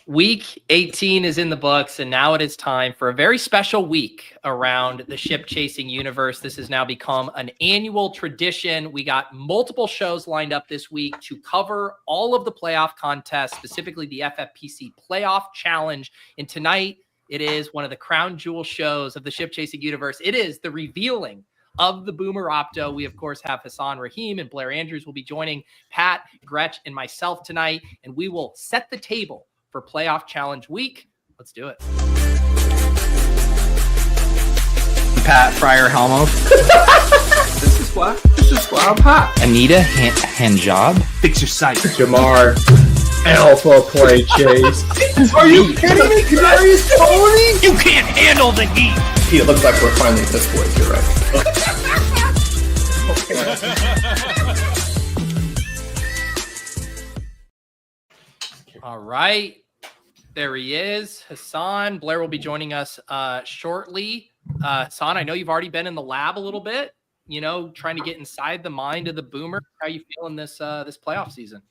Week 18 is in the books, and now it is time for a very special week around the ship chasing universe. This has now become an annual tradition. We got multiple shows lined up this week to cover all of the playoff contests, specifically the FFPC Playoff Challenge. And tonight, it is one of the crown jewel shows of the ship chasing universe. It is the revealing of the Boomer Opto. We, of course, have Hasan, Rahim, and Blair Andrews will be joining Pat, Gretch, and myself tonight, and we will set the table for Playoff Challenge Week. Let's do it. Pat Fryer Helmo. This is what I'm Pat. Anita Handjob. Fix your sight. Jamar Alpha Play Chase. Are you kidding me? Kadarius Tony? You can't handle the heat. It looks like we're finally at this point. You're right. All right. There he is. Hasan. Blair will be joining us shortly. Hasan, I know you've already been in the lab a little bit, trying to get inside the mind of the Boomer. How are you feeling this playoff season?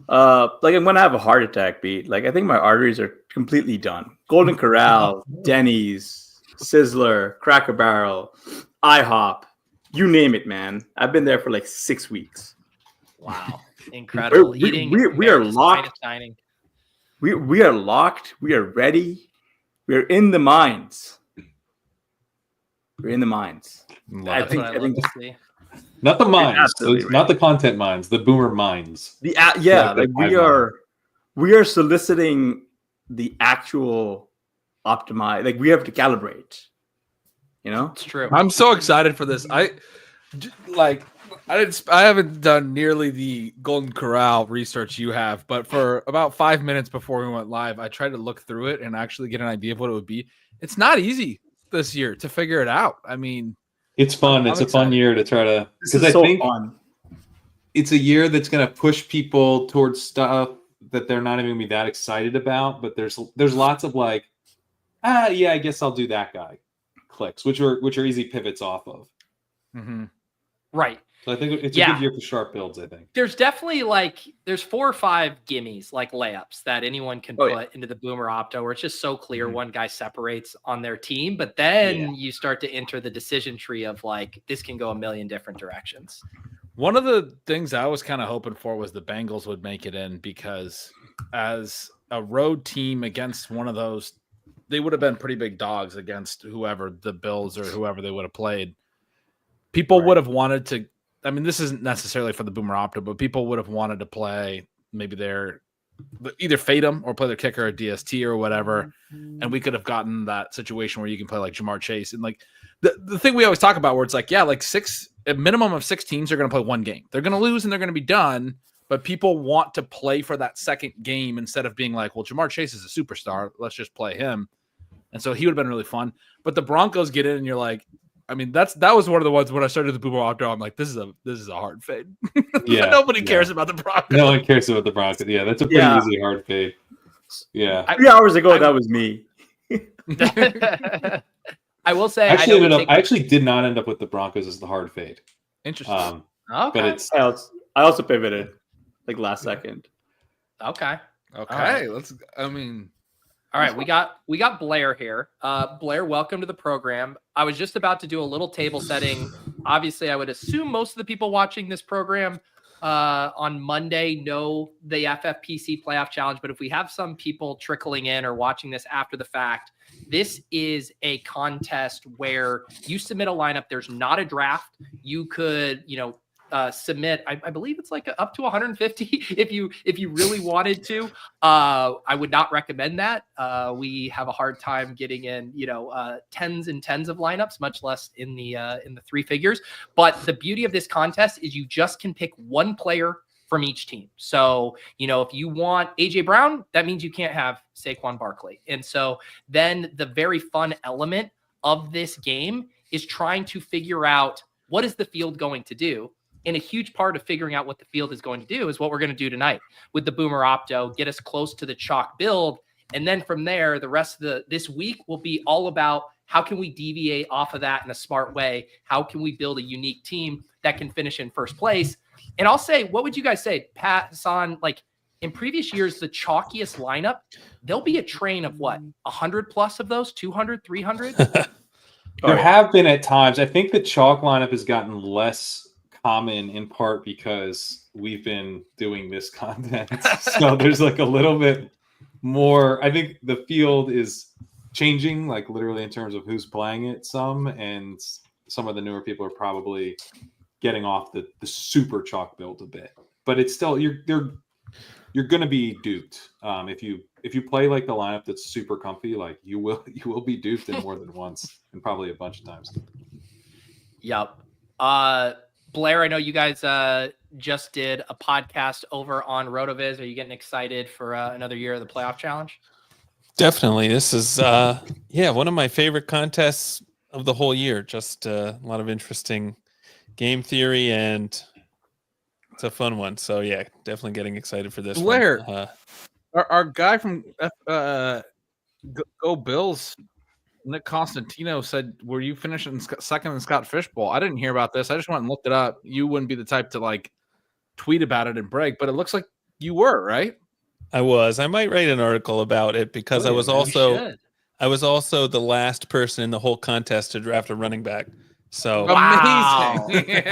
I'm gonna have a heart attack, beat. I think my arteries are completely done. Golden Corral, Denny's, Sizzler, Cracker Barrel, IHOP, you name it, man. I've been there for 6 weeks. Wow, incredible! We are locked. We are locked. We are ready. We are in the mines. We're in the mines. I think not the mines, right. Not the content mines, the Boomer mines. We are soliciting the actual optimize. We have to calibrate. It's true. I'm so excited for this. I haven't done nearly the Golden Corral research you have, but for about 5 minutes before we went live, I tried to look through it and actually get an idea of what it would be. It's not easy this year to figure it out. I mean, it's fun. It's a fun year to try to, because I think it's a year that's going to push people towards stuff that they're not even going to be that excited about. But there's lots of I guess I'll do that guy clicks, which are easy pivots off of. Mm-hmm. Right. So I think it's a good year for sharp builds, I think. There's definitely there's 4 or 5 gimmies, layups that anyone can put into the Boomer Opto where it's just so clear one guy separates on their team. But then you start to enter the decision tree of this can go a million different directions. One of the things I was kind of hoping for was the Bengals would make it in, because as a road team against one of those, they would have been pretty big dogs against whoever, the Bills or whoever they would have played. People would have wanted to. I mean, this isn't necessarily for the Boomer Opto, but people would have wanted to play maybe either fade them or play their kicker at DST or whatever. And we could have gotten that situation where you can play Jamar Chase. And the thing we always talk about where it's a minimum of 6 teams are going to play one game. They're going to lose and they're going to be done, but people want to play for that second game instead of being well, Jamar Chase is a superstar. Let's just play him. And so he would have been really fun. But the Broncos get in and you're that was one of the ones when I started the Boomer Opto. I'm this is a hard fade. Yeah, nobody cares about the Broncos. No one cares about the Broncos. Yeah, that's a pretty easy hard fade. Yeah, 3 hours ago that was me. I will say, I actually did not end up with the Broncos as the hard fade. Interesting. Okay. But it's I also pivoted last second. Okay. Okay. All right, we got Blair here. Blair, welcome to the program. I was just about to do a little table setting. Obviously, I would assume most of the people watching this program on Monday know the FFPC Playoff Challenge, but if we have some people trickling in or watching this after the fact, this is a contest where you submit a lineup. There's not a draft. You could, submit, I believe it's up to 150 if you really wanted to. I would not recommend that. We have a hard time getting in tens and tens of lineups, much less in the 3 figures. But the beauty of this contest is you just can pick one player from each team. So if you want AJ Brown, that means you can't have Saquon Barkley. And so then the very fun element of this game is trying to figure out what is the field going to do. And a huge part of figuring out what the field is going to do is what we're going to do tonight with the Boomer Opto, get us close to the chalk build. And then from there, the rest of this week will be all about how can we deviate off of that in a smart way? How can we build a unique team that can finish in first place? And I'll say, what would you guys say, Pat, Hasan, in previous years, the chalkiest lineup, there'll be a train of what, 100 plus of those, 200, 300? There have been at times. I think the chalk lineup has gotten less common in part because we've been doing this content. So there's like a little bit more. I think the field is changing, like literally in terms of who's playing it some, and some of the newer people are probably getting off the super chalk build a bit. But it's still you're going to be duped if you play like the lineup that's super comfy. Like you will be duped in more than once and probably a bunch of times. Yep. Blair, I know you guys just did a podcast over on RotoViz. Are you getting excited for another year of the playoff challenge? Definitely. This is one of my favorite contests of the whole year. Just a lot of interesting game theory, and it's a fun one. So yeah, definitely getting excited for this. Blair, one. Our guy from Go Bills, Nick Constantino, said, "Were you finishing second in Scott Fishbowl?" I didn't hear about this. I just went and looked it up. You wouldn't be the type to like tweet about it and brag, but it looks like you were, right? I was. I might write an article about it because I was also the last person in the whole contest to draft a running back. So amazing.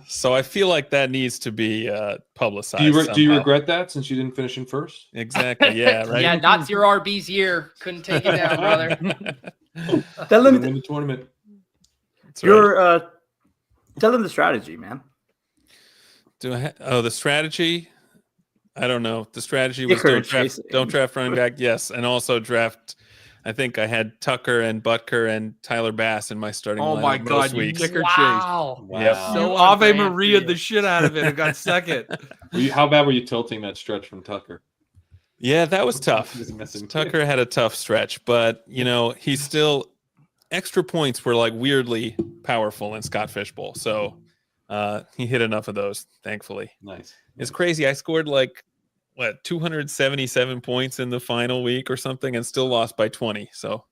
So I feel like that needs to be publicized. Do you regret that since you didn't finish in first? Exactly. Yeah. Right. Yeah. Not zero RB's year. Couldn't take it down, brother. Tell them Win the tournament. tell them the strategy, man. The strategy? I don't know. The strategy was don't draft running back. Yes, and also draft. I think I had Tucker and Butker and Tyler Bass in my starting lineup. Oh my god, you kicker chase! Wow. Yep. So Ave Maria the shit out of it and got second. How bad were you tilting that stretch from Tucker? Yeah, that was tough. Tucker had a tough stretch, but he's still extra points were like weirdly powerful in Scott Fishbowl. So he hit enough of those, thankfully. Nice. It's crazy. I scored 277 points in the final week or something and still lost by 20. So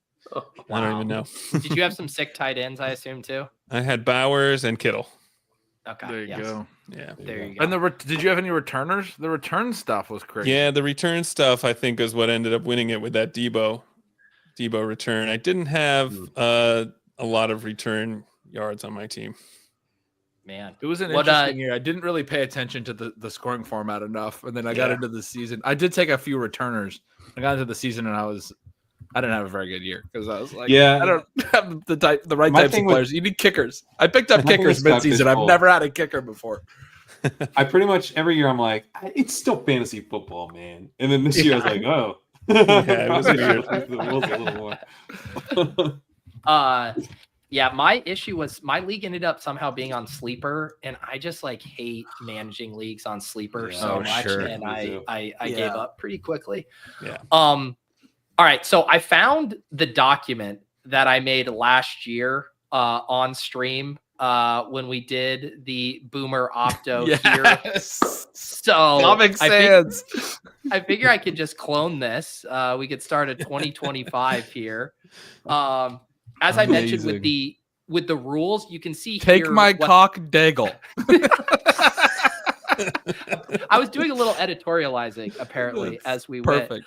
I don't even know. Did you have some sick tight ends, I assume, too? I had Bowers and Kittle. Okay. There you go. Yeah. There you go. And did you have any returners? The return stuff was crazy. Yeah, the return stuff, I think, is what ended up winning it with that Debo return. I didn't have a lot of return yards on my team. Man, it was an interesting year. I didn't really pay attention to the scoring format enough, and then I got into the season. I did take a few returners. I got into the season, and I didn't have a very good year because I was like, I don't have the right types of players. You need kickers. I picked up kickers mid-season. I've never had a kicker before. I pretty much every year I'm like, it's still fantasy football, man. And then this year I was like, oh, it was a little more. Yeah, my issue was my league ended up somehow being on Sleeper, and I just hate managing leagues on Sleeper so much, and I gave up pretty quickly. Yeah. All right, so I found the document that I made last year on stream when we did the Boomer Opto here. So Comic Sans. I figure I could just clone this. We could start at 2025 here. As I mentioned with the rules, you can see Take here my cock Daigle. I was doing a little editorializing apparently as we went. Perfect.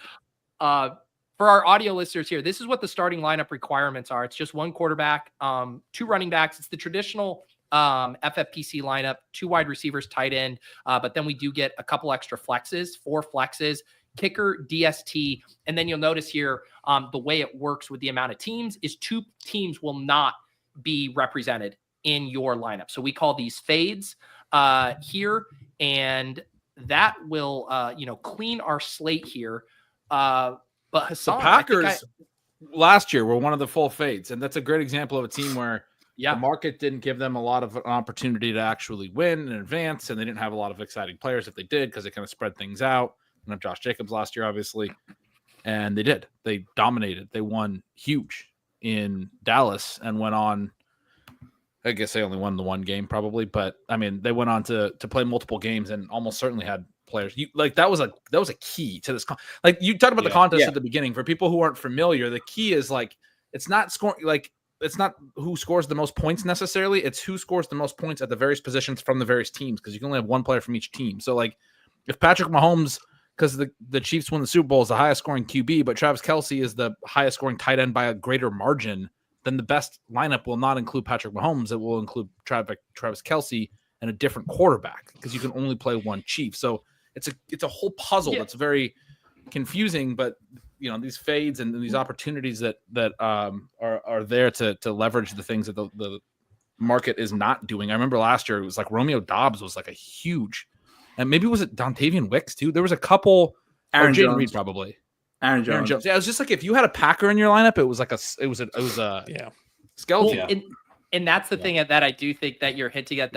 For our audio listeners here, this is what the starting lineup requirements are. It's just one quarterback, 2 running backs. It's the traditional FFPC lineup, 2 wide receivers, tight end. But then we do get a couple extra flexes, 4 flexes, kicker, DST. And then you'll notice here, the way it works with the amount of teams is 2 teams will not be represented in your lineup. So we call these fades here, and that will, clean our slate here. But Hasan, the Packers last year were one of the full fades, and that's a great example of a team where the market didn't give them a lot of an opportunity to actually win in advance, and they didn't have a lot of exciting players if they did because they kind of spread things out. And have Josh Jacobs last year, obviously, and they did. They dominated. They won huge in Dallas and went on. I guess they only won the one game probably, but I mean they went on to play multiple games and almost certainly had players. That was a key to this. You talked about the contest at the beginning. For people who aren't familiar, the key is it's not scoring. It's not who scores the most points necessarily. It's who scores the most points at the various positions from the various teams because you can only have one player from each team. So if Patrick Mahomes, because the Chiefs win the Super Bowl, is the highest scoring QB, but Travis Kelce is the highest scoring tight end by a greater margin, then the best lineup will not include Patrick Mahomes. It will include Travis Kelce and a different quarterback, because you can only play one Chief. So it's a whole puzzle that's very confusing, but these fades and these opportunities that are there to leverage the things that the market is not doing. I remember last year it was like Romeo Doubs was like a huge, and maybe was it Dontavian Wicks too? There was a couple. Aaron Jaden Jones. Reed probably. Aaron Jones. Yeah, it was just like if you had a Packer in your lineup, it was a skeleton. Well, and that's the thing that I do think that you're hinting at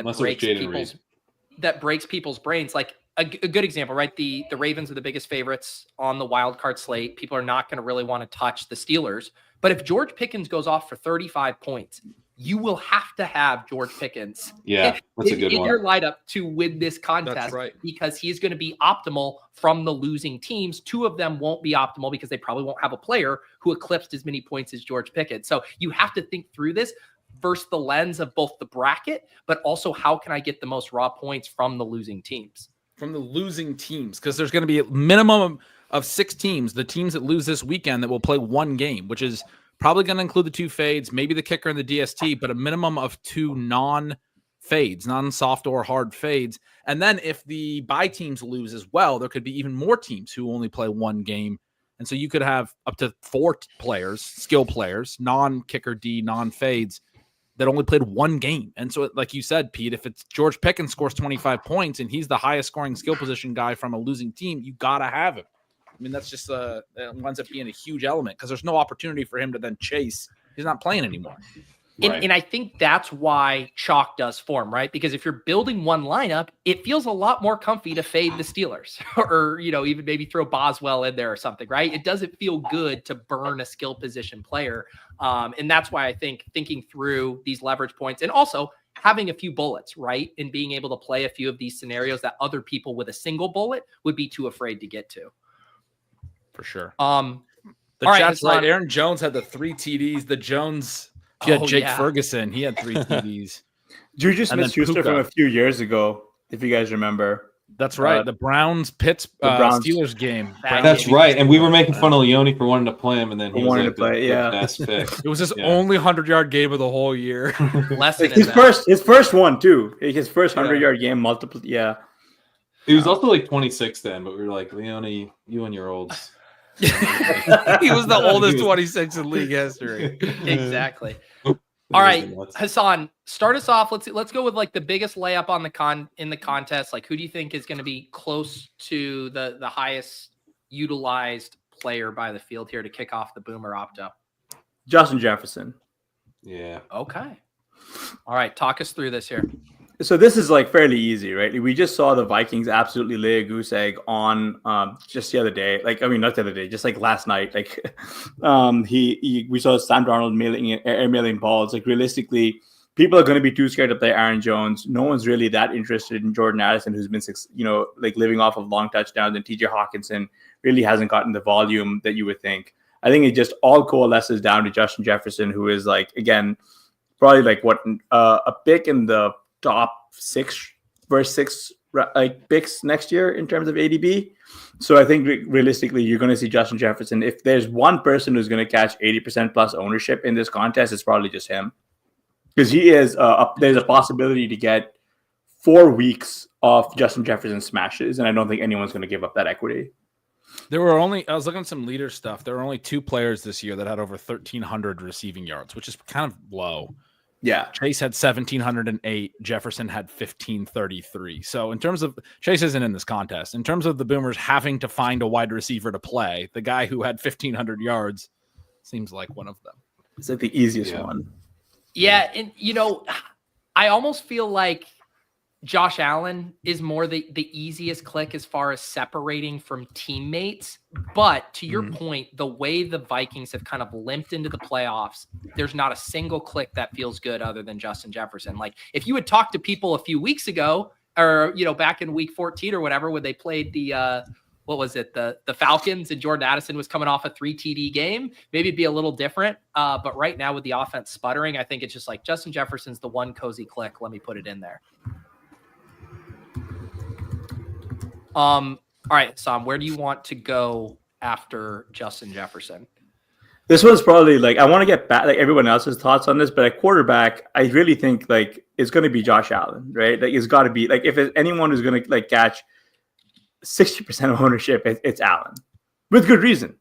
that breaks people's brains. Like a good example, right? The Ravens are the biggest favorites on the wild card slate. People are not going to really want to touch the Steelers. But if George Pickens goes off for 35 points, you will have to have George Pickens that's a good in one. your lineup to win this contest. That's right. Because he's going to be optimal from the losing teams. Two of them won't be optimal because they probably won't have a player who eclipsed as many points as George Pickens. So you have to think through this versus the lens of both the bracket, but also how can I get the most raw points from the losing teams? From the losing teams, because there's going to be a minimum of 6 teams, the teams that lose this weekend, that will play one game, which is probably going to include the 2 fades, maybe the kicker and the DST, but a minimum of 2 non-fades, non-soft or hard fades. And then if the bye teams lose as well, there could be even more teams who only play one game. And so you could have up to 4 players, skill players, non-kicker D, non-fades, that only played one game. And so, like you said, Pete, if it's George Pickens scores 25 points and he's the highest scoring skill position guy from a losing team, you got to have him. I mean, that's just it ends up being a huge element because there's no opportunity for him to then chase. He's not playing anymore. And I think that's why chalk does form, right? Because if you're building one lineup, it feels a lot more comfy to fade the Steelers or, even maybe throw Boswell in there or something, right? It doesn't feel good to burn a skill position player. And that's why I think thinking through these leverage points and also having a few bullets, right? And being able to play a few of these scenarios that other people with a single bullet would be too afraid to get to. For sure. The chat's right. Aaron Jones had the 3 TDs. The Jones... If you had Jake Ferguson, he had 3 TDs. Juju Smith-Schuster from a few years ago, if you guys remember. That's right. The Steelers game. That's right. And we were making fun of Leone for wanting to play him, and then he wanted to play. The best pick. It was his only 100-yard game of the whole year. His first one too. His first 100-yard game. Multiple. Yeah. He was also like 26 then, but we were like, Leone, you and your olds. He was the oldest 26 in league history. Exactly. All right, Hasan, start us off. Let's go with like the biggest layup on in the contest. Like, who do you think is going to be close to the highest utilized player by the field here to kick off the Boomer Opto? Justin Jefferson. Yeah. Okay. All right, talk us through this here. So this is like fairly easy, right? We just saw the Vikings absolutely lay a goose egg on just the other day. Not the other day, just like last night. Like we saw Sam Darnold mailing balls. Like realistically, people are going to be too scared to play Aaron Jones. No one's really that interested in Jordan Addison, who's been living off of long touchdowns, and TJ Hawkinson really hasn't gotten the volume that you would think. I think it just all coalesces down to Justin Jefferson, who is probably a pick in the top 6 picks next year in terms of ADB. So I think realistically, you're going to see Justin Jefferson. If there's one person who's going to catch 80% plus ownership in this contest, it's probably just him, because he is. There's a possibility to get 4 weeks of Justin Jefferson smashes, and I don't think anyone's going to give up that equity. I was looking at some leader stuff. There were only 2 players this year that had over 1,300 receiving yards, which is kind of low. Yeah. Chase had 1,708. Jefferson had 1,533. So in terms of Chase isn't in this contest. In terms of the Boomers having to find a wide receiver to play, the guy who had 1,500 yards seems like one of them. It's like the easiest one. Yeah. And, I almost feel like Josh Allen is more the easiest click as far as separating from teammates. But to your point, the way the Vikings have kind of limped into the playoffs, there's not a single click that feels good other than Justin Jefferson. Like if you had talked to people a few weeks ago or, back in week 14 or whatever, when they played the Falcons and Jordan Addison was coming off a 3 TD game, maybe it'd be a little different. But right now with the offense sputtering, I think it's just like Justin Jefferson's the one cozy click. Let me put it in there. All right, Sam, where do you want to go after Justin Jefferson? This one's probably like I want to get back like everyone else's thoughts on this, but at quarterback, I really think like it's going to be Josh Allen, right? Like it's got to be like if it's anyone who's going to like catch 60% of ownership, it's Allen, with good reason,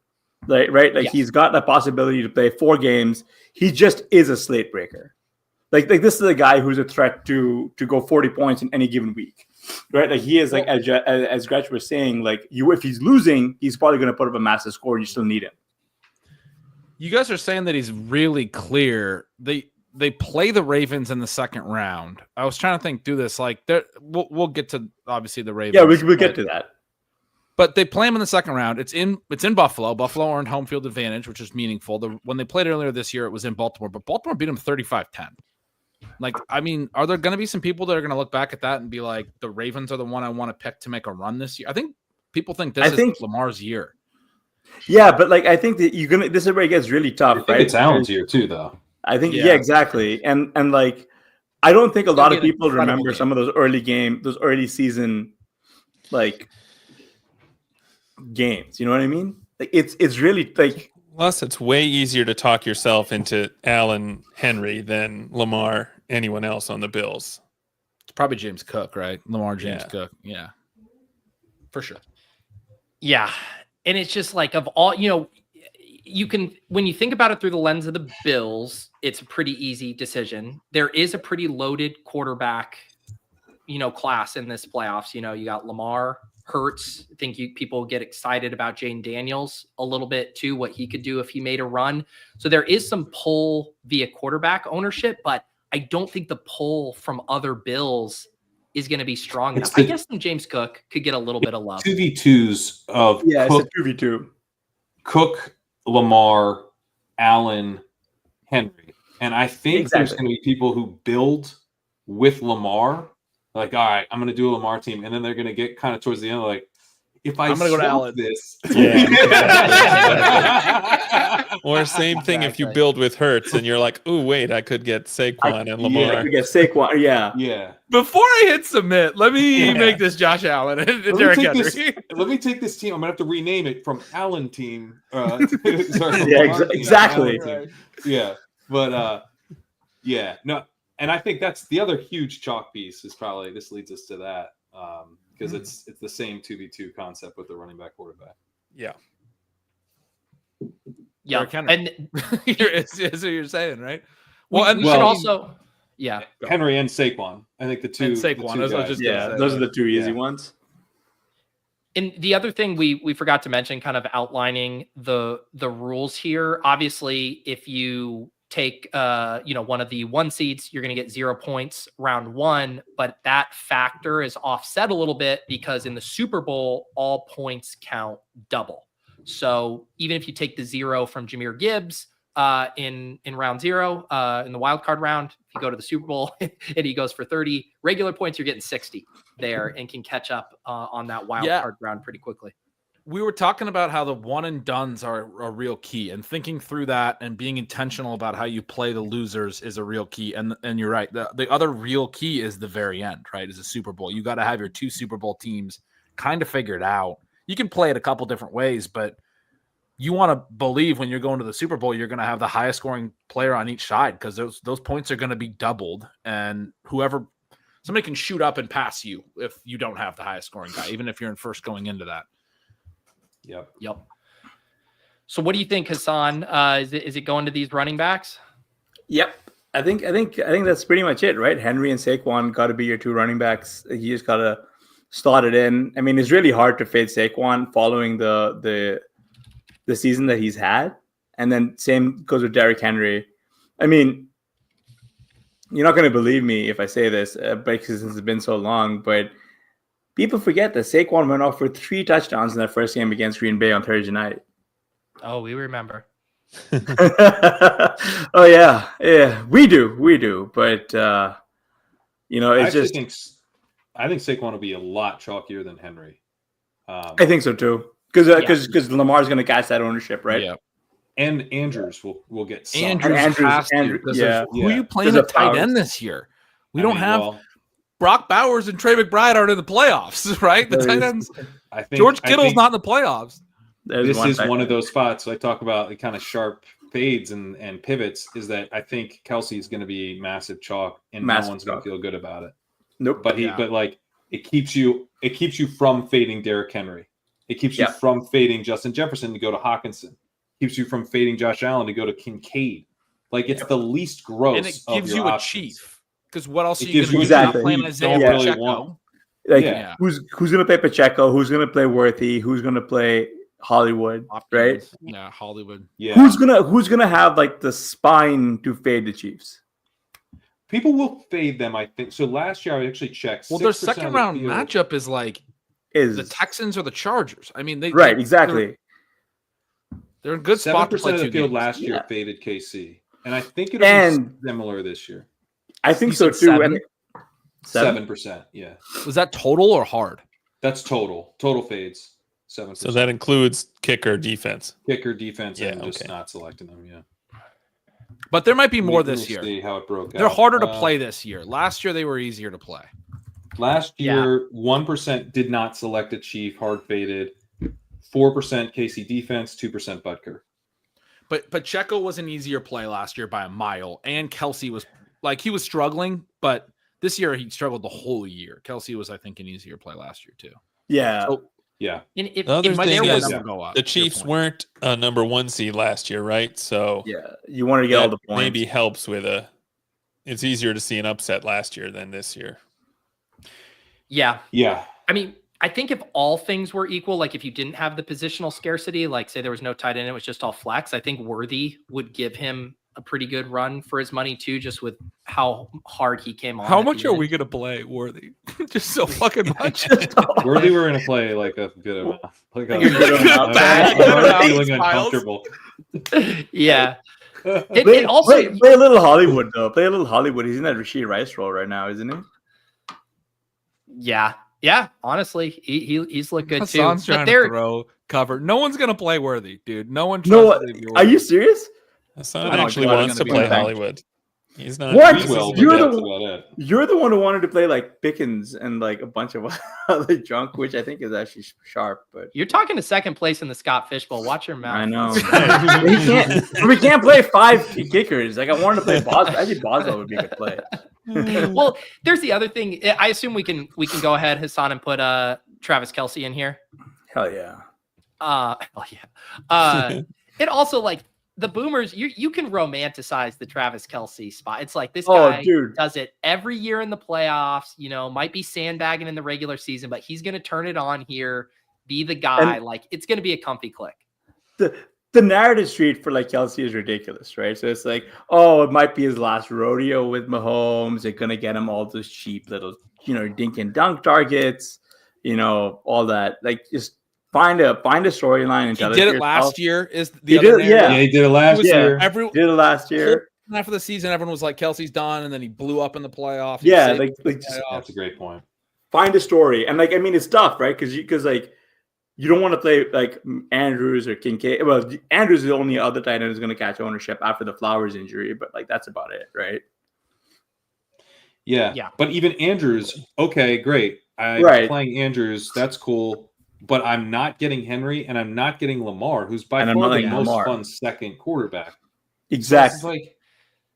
right? Like he's got the possibility to play 4 games. He just is a slate breaker. Like this is a guy who's a threat to go 40 points in any given week, right? Like he is like as Gretch was saying, like if he's losing, he's probably going to put up a massive score. You still need him. You guys are saying that he's really clear. They play the Ravens in the second round. I was trying to think through this. Like, we'll get to obviously the Ravens. Yeah, we'll get to that. But they play him in the second round. It's in Buffalo. Buffalo earned home field advantage, which is meaningful. When they played earlier this year, it was in Baltimore, but Baltimore beat them 35-10. Like, I mean, are there going to be some people that are going to look back at that and be like, the Ravens are the one I want to pick to make a run this year? I think people think this is Lamar's year. Yeah, but like I think that this is where it gets really tough. I think it's Allen's year too, though. I think exactly, and like I don't think a lot of people remember some of those early season like games. You know what I mean? Like it's really like. Plus, it's way easier to talk yourself into Allen Henry than Lamar anyone else on the Bills. It's probably James Cook, right? Lamar James Cook, yeah, for sure. Yeah. And it's just like of all, you can, when you think about it through the lens of the Bills, it's a pretty easy decision. There is a pretty loaded quarterback, class in this playoffs. You got Lamar, Hurts. I think people get excited about Jane Daniels a little bit too, what he could do if he made a run. So there is some pull via quarterback ownership, but I don't think the pull from other Bills is going to be strong enough. I guess some James Cook could get a little bit of love. 2v2s of Cook, it's a 2v2. Cook, Lamar, Allen, Henry. And I think there's going to be people who build with Lamar. Like, all right, I'm going to do a Lamar team. And then they're going to get kind of towards the end, like, if I'm going to go to Allen this. Or same thing if you build with Hurts and you're like, oh, wait, I could get Saquon and Lamar. Yeah, I could get Saquon, yeah. Before I hit submit, let me make this Josh Allen and Derrick Henry. Let me take this team. I'm going to have to rename it from Allen team. Exactly. Right. Yeah. But, no. And I think that's the other huge chalk piece is probably, this leads us to that. Because it's the same 2v2 concept with the running back quarterback. Yeah. Yeah. And is what you're saying, right? Well, we should also, Henry and Saquon. I think the two. And Saquon. Those are the two easy ones. And the other thing we forgot to mention, kind of outlining the rules here. Obviously, if you take one of the 1 seeds, you're going to get 0 points round 1, but that factor is offset a little bit because in the Super Bowl, all points count double. So even if you take the 0 from Jahmyr Gibbs in round 0 in the wild card round, if you go to the Super Bowl and he goes for 30 regular points, you're getting 60 there and can catch up on that wild card round pretty quickly. We were talking about how the one and dones are a real key, and thinking through that and being intentional about how you play the losers is a real key. And you're right. The other real key is the very end, right? Is a Super Bowl. You got to have your 2 Super Bowl teams kind of figured out. You can play it a couple different ways, but you want to believe when you're going to the Super Bowl, you're going to have the highest scoring player on each side because those points are going to be doubled. And somebody can shoot up and pass you if you don't have the highest scoring guy, even if you're in first going into that. Yep. So what do you think, Hasan? Is it going to these running backs? Yep. I think that's pretty much it, right? Henry and Saquon got to be your 2 running backs. You just got to slot it in. I mean, it's really hard to fade Saquon following the season that he's had. And then same goes with Derrick Henry. I mean, you're not going to believe me if I say this because it's been so long, but people forget that Saquon went off for 3 touchdowns in that first game against Green Bay on Thursday night. Oh, we remember. Oh yeah, we do. But it's I think Saquon will be a lot chalkier than Henry. I think so too, because Lamar's going to catch that ownership, right? Yeah. And Andrews will get some. Who are you playing at tight end this year? We don't have Brock Bowers and Trey McBride aren't in the playoffs, right? The tight ends. George Kittle's not in the playoffs. This is one of those spots I talk about, the kind of sharp fades and pivots, is that I think Kelsey is going to be massive chalk, and no one's going to feel good about it. Nope. But it keeps you from fading Derrick Henry. It keeps you from fading Justin Jefferson to go to Hawkinson. It keeps you from fading Josh Allen to go to Kincaid. Like, it's the least gross. And it gives you options. a chief. Because what else are It you gives going you to do? exactly. Not playing You Isaiah don't really Pacheco. want. Like, who's going to play Pacheco? Who's going to play Worthy? Who's going to play Hollywood? Right? Yeah, Hollywood. Yeah. Who's gonna have like the spine to fade the Chiefs? People will fade them, I think. So last year I actually checked. Well, their second round matchup is the Texans or the Chargers. I mean, exactly. They're in good spot to 7% play of the 2 field games. last year faded KC, and I think it'll be similar this year. I think so too. 7? 7%, yeah. Was that total or hard? That's total. Total fades 7%. So that includes kicker, defense, and just not selecting them. Yeah. But there might be more this year. See how it broke They're out. harder to play this year. Last year they were easier to play. Last year, 1% did not select a Chief, hard faded. 4% KC defense, 2% Butker. But Pacheco was an easier play last year by a mile, and Kelsey was he was struggling, but this year he struggled the whole year. Kelsey was, I think, an easier play last year too. Yeah. So, yeah. The other thing is the Chiefs weren't a number 1 seed last year, right? So you wanted to get all the points. Maybe helps with it's easier to see an upset last year than this year. Yeah. Yeah. I mean, I think if all things were equal, like if you didn't have the positional scarcity, like say there was no tight end, it was just all flex, I think Worthy would give him a pretty good run for his money too, just with how hard he came on. How much are we going to play Worthy? Just so fucking much. Worthy, we're going to play like a good amount. I'm feeling uncomfortable. Yeah. Play a little Hollywood though. Play a little Hollywood. He's in that Rashid Rice role right now, isn't he? Yeah. Yeah. Honestly, he's looked good Hasan's too. Trying to throw cover. No one's going to play Worthy, dude. No one. Are you serious? Hasan actually wants to play Hollywood. He's not. What? You're the one who wanted to play like Pickens and like a bunch of other junk, which I think is actually sharp. But you're talking to second place in the Scott Fishbowl. Watch your mouth. I know. we can't play 5 kickers. Like I wanted to play Boswell. I think Boswell would be a good play. Well, there's the other thing. I assume we can go ahead, Hasan, and put Travis Kelce in here. Hell yeah. Hell yeah. It also the boomers, you can romanticize the Travis Kelce spot. It's like this guy does it every year in the playoffs, might be sandbagging in the regular season, but he's going to turn it on here, be the guy. It's going to be a comfy click. The narrative street for Kelce is ridiculous, right? So it's like, oh, it might be his last rodeo with Mahomes. They're going to get him all those cheap little, dink and dunk targets, all that. Just find a storyline and tell it. He did it last year. He did it last year. Did it last year. After the season, everyone was like, Kelsey's done, and then he blew up in the playoffs. Yeah, that's a great point. Find a story, and it's tough, right? Because you don't want to play Andrews or Kincaid. Well, Andrews is the only other tight end who's going to catch ownership after the Flowers injury, but that's about it, right? Yeah. But even Andrews, okay, great. I'm playing Andrews. That's cool. But I'm not getting Henry, and I'm not getting Lamar, who's by far the most fun second quarterback. Exactly. So it's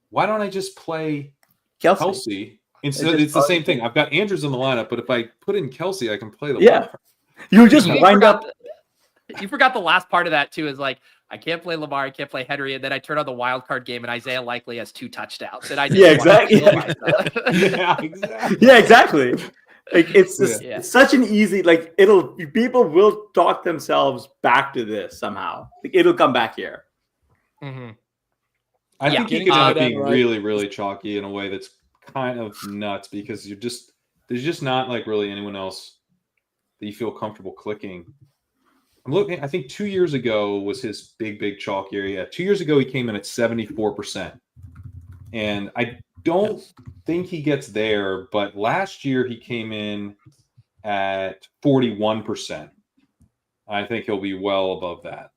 why don't I just play Kelsey? Instead, it's the same thing. I've got Andrews in the lineup, but if I put in Kelsey, I can play Lamar. Yeah. You just wind up. You forgot the last part of that too. Is I can't play Lamar, I can't play Henry, and then I turn on the wild card game, and Isaiah likely has 2 touchdowns. And I exactly. Yeah, exactly. It's just it's such an easy people will talk themselves back to this somehow. It'll come back here. Mm-hmm. I think you could end up being really, really chalky in a way that's kind of nuts because there's just not really anyone else that you feel comfortable clicking. I'm looking. I think 2 years ago was his big chalk year. Yeah, 2 years ago he came in at 74%, and I don't think he gets there. But last year he came in at 41%. I think he'll be well above that.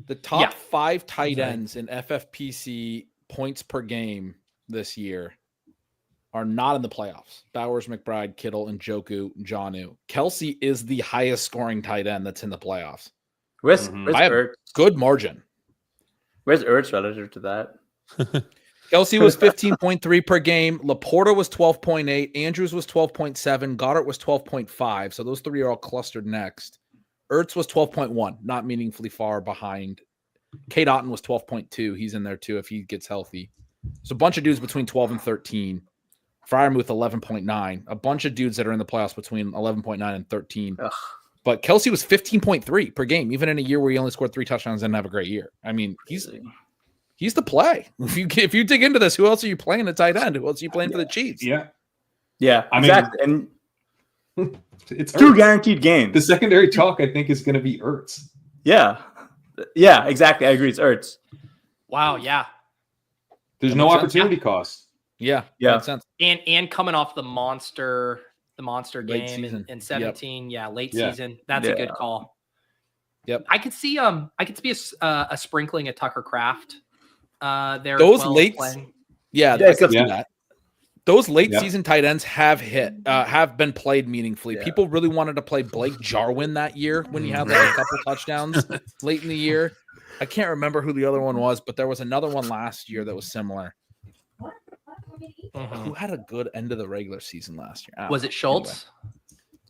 The top 5 tight ends in FFPC points per game this year are not in the playoffs. Bowers, McBride, Kittle, and Njoku, Jonnu. Kelsey is the highest scoring tight end that's in the playoffs. Where's By a Ertz? good margin. Where's Ertz relative to that? Kelsey was 15.3 per game. Laporta was 12.8. Andrews was 12.7. Goddard was 12.5. So those three are all clustered next. Ertz was 12.1, not meaningfully far behind. Kate Otten was 12.2. He's in there too if he gets healthy. So a bunch of dudes between 12 and 13. Fryermuth 11.9. A bunch of dudes that are in the playoffs between 11.9 and 13. Ugh. But Kelsey was 15.3 per game, even in a year where he only scored 3 touchdowns and didn't have a great year. I mean, he's the play. If you dig into this, who else are you playing at tight end? Who else are you playing for the Chiefs? Yeah, I mean, exactly. And it's two Ertz. guaranteed games. The secondary chalk, I think, is going to be Ertz. Yeah, exactly. I agree. It's Ertz. Wow, yeah. There's no opportunity cost. Yeah. Makes sense. And coming off the monster Late game season. in 17, late Yeah. season. That's a good call. Yep. I could see a sprinkling of Tucker Craft there. Those as well, late, playing. I it's could see yeah. that. Those late Yeah. season tight ends have been played meaningfully. People really wanted to play Blake Jarwin that year when he had like a couple touchdowns late in the year. I can't remember who the other one was, but there was another one last year that was similar. Who had a good end of the regular season last year? Was it Schultz? Anyway.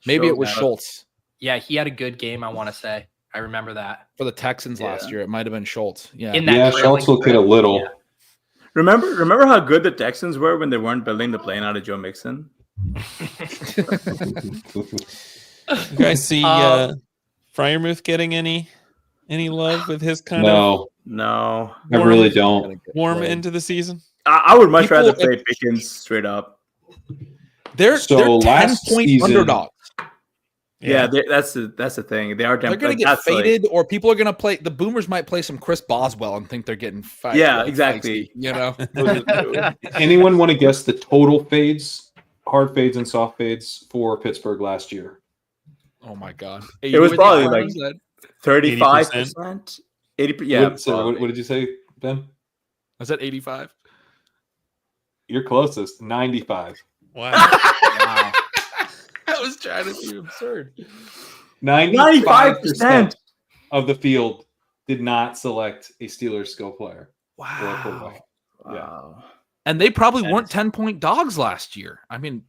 Maybe it was Schultz. Yeah, he had a good game, I want to say. I remember that. For the Texans last year. It might have been Schultz. Yeah. In that Yeah, trailing Schultz will get a little. Yeah. Remember how good the Texans were when they weren't building the plane out of Joe Mixon? You guys see Fryermuth getting any love with his kind of No. I really don't. warm into the season? I would much rather play Pickens straight up. They're So 10 last point season- underdogs. Yeah, that's the thing. They are. They're going to get faded, or people are going to play. The Boomers might play some Chris Boswell and think they're getting fired. Yeah, exactly. Feisty, Anyone want to guess the total fades, hard fades and soft fades for Pittsburgh last year? Oh my God! It was probably like 35%. 80%. Yeah. What did you say, Ben? I said 85. You're closest. 95. Wow. Wow. I was trying to be absurd. 95% of the field did not select a Steelers skill player. Wow. Wow. And they probably weren't 10-point dogs last year. I mean,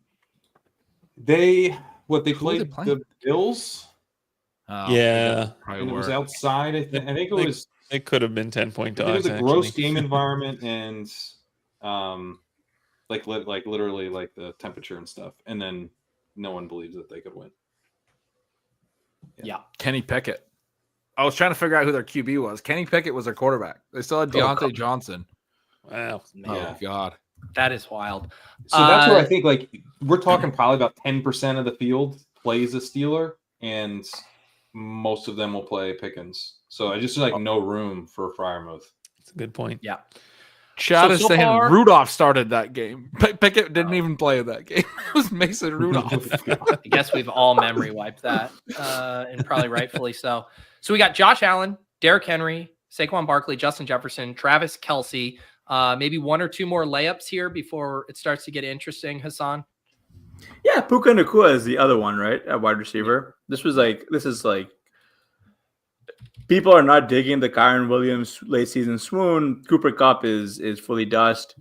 They were they played playing? the Bills, Yeah. and it was outside. I think it was. It could have been 10-point It was dogs. a gross actually. game environment and like literally like the temperature and stuff, and then no one believes that they could win. Yeah. Kenny Pickett. I was trying to figure out who their QB was. Kenny Pickett was their quarterback. They still had Deontay Johnson. Wow. Oh God. That is wild. So that's where I think like we're talking probably about 10% of the field plays a Steeler, and most of them will play Pickens. So I just like no room for Fryermuth. That's a good point. Yeah. Chad is So saying far- Rudolph started that game. Pickett didn't even play in that game. It was Mason Rudolph. I guess we've all memory wiped that, and probably rightfully so. So we got Josh Allen, Derrick Henry, Saquon Barkley, Justin Jefferson, Travis Kelce. Maybe one or two more layups here before it starts to get interesting, Hasan. Yeah, Puka Nacua is the other one, right? At wide receiver. This is like people are not digging the Kyron Williams late season swoon. Cooper Kupp is fully dust.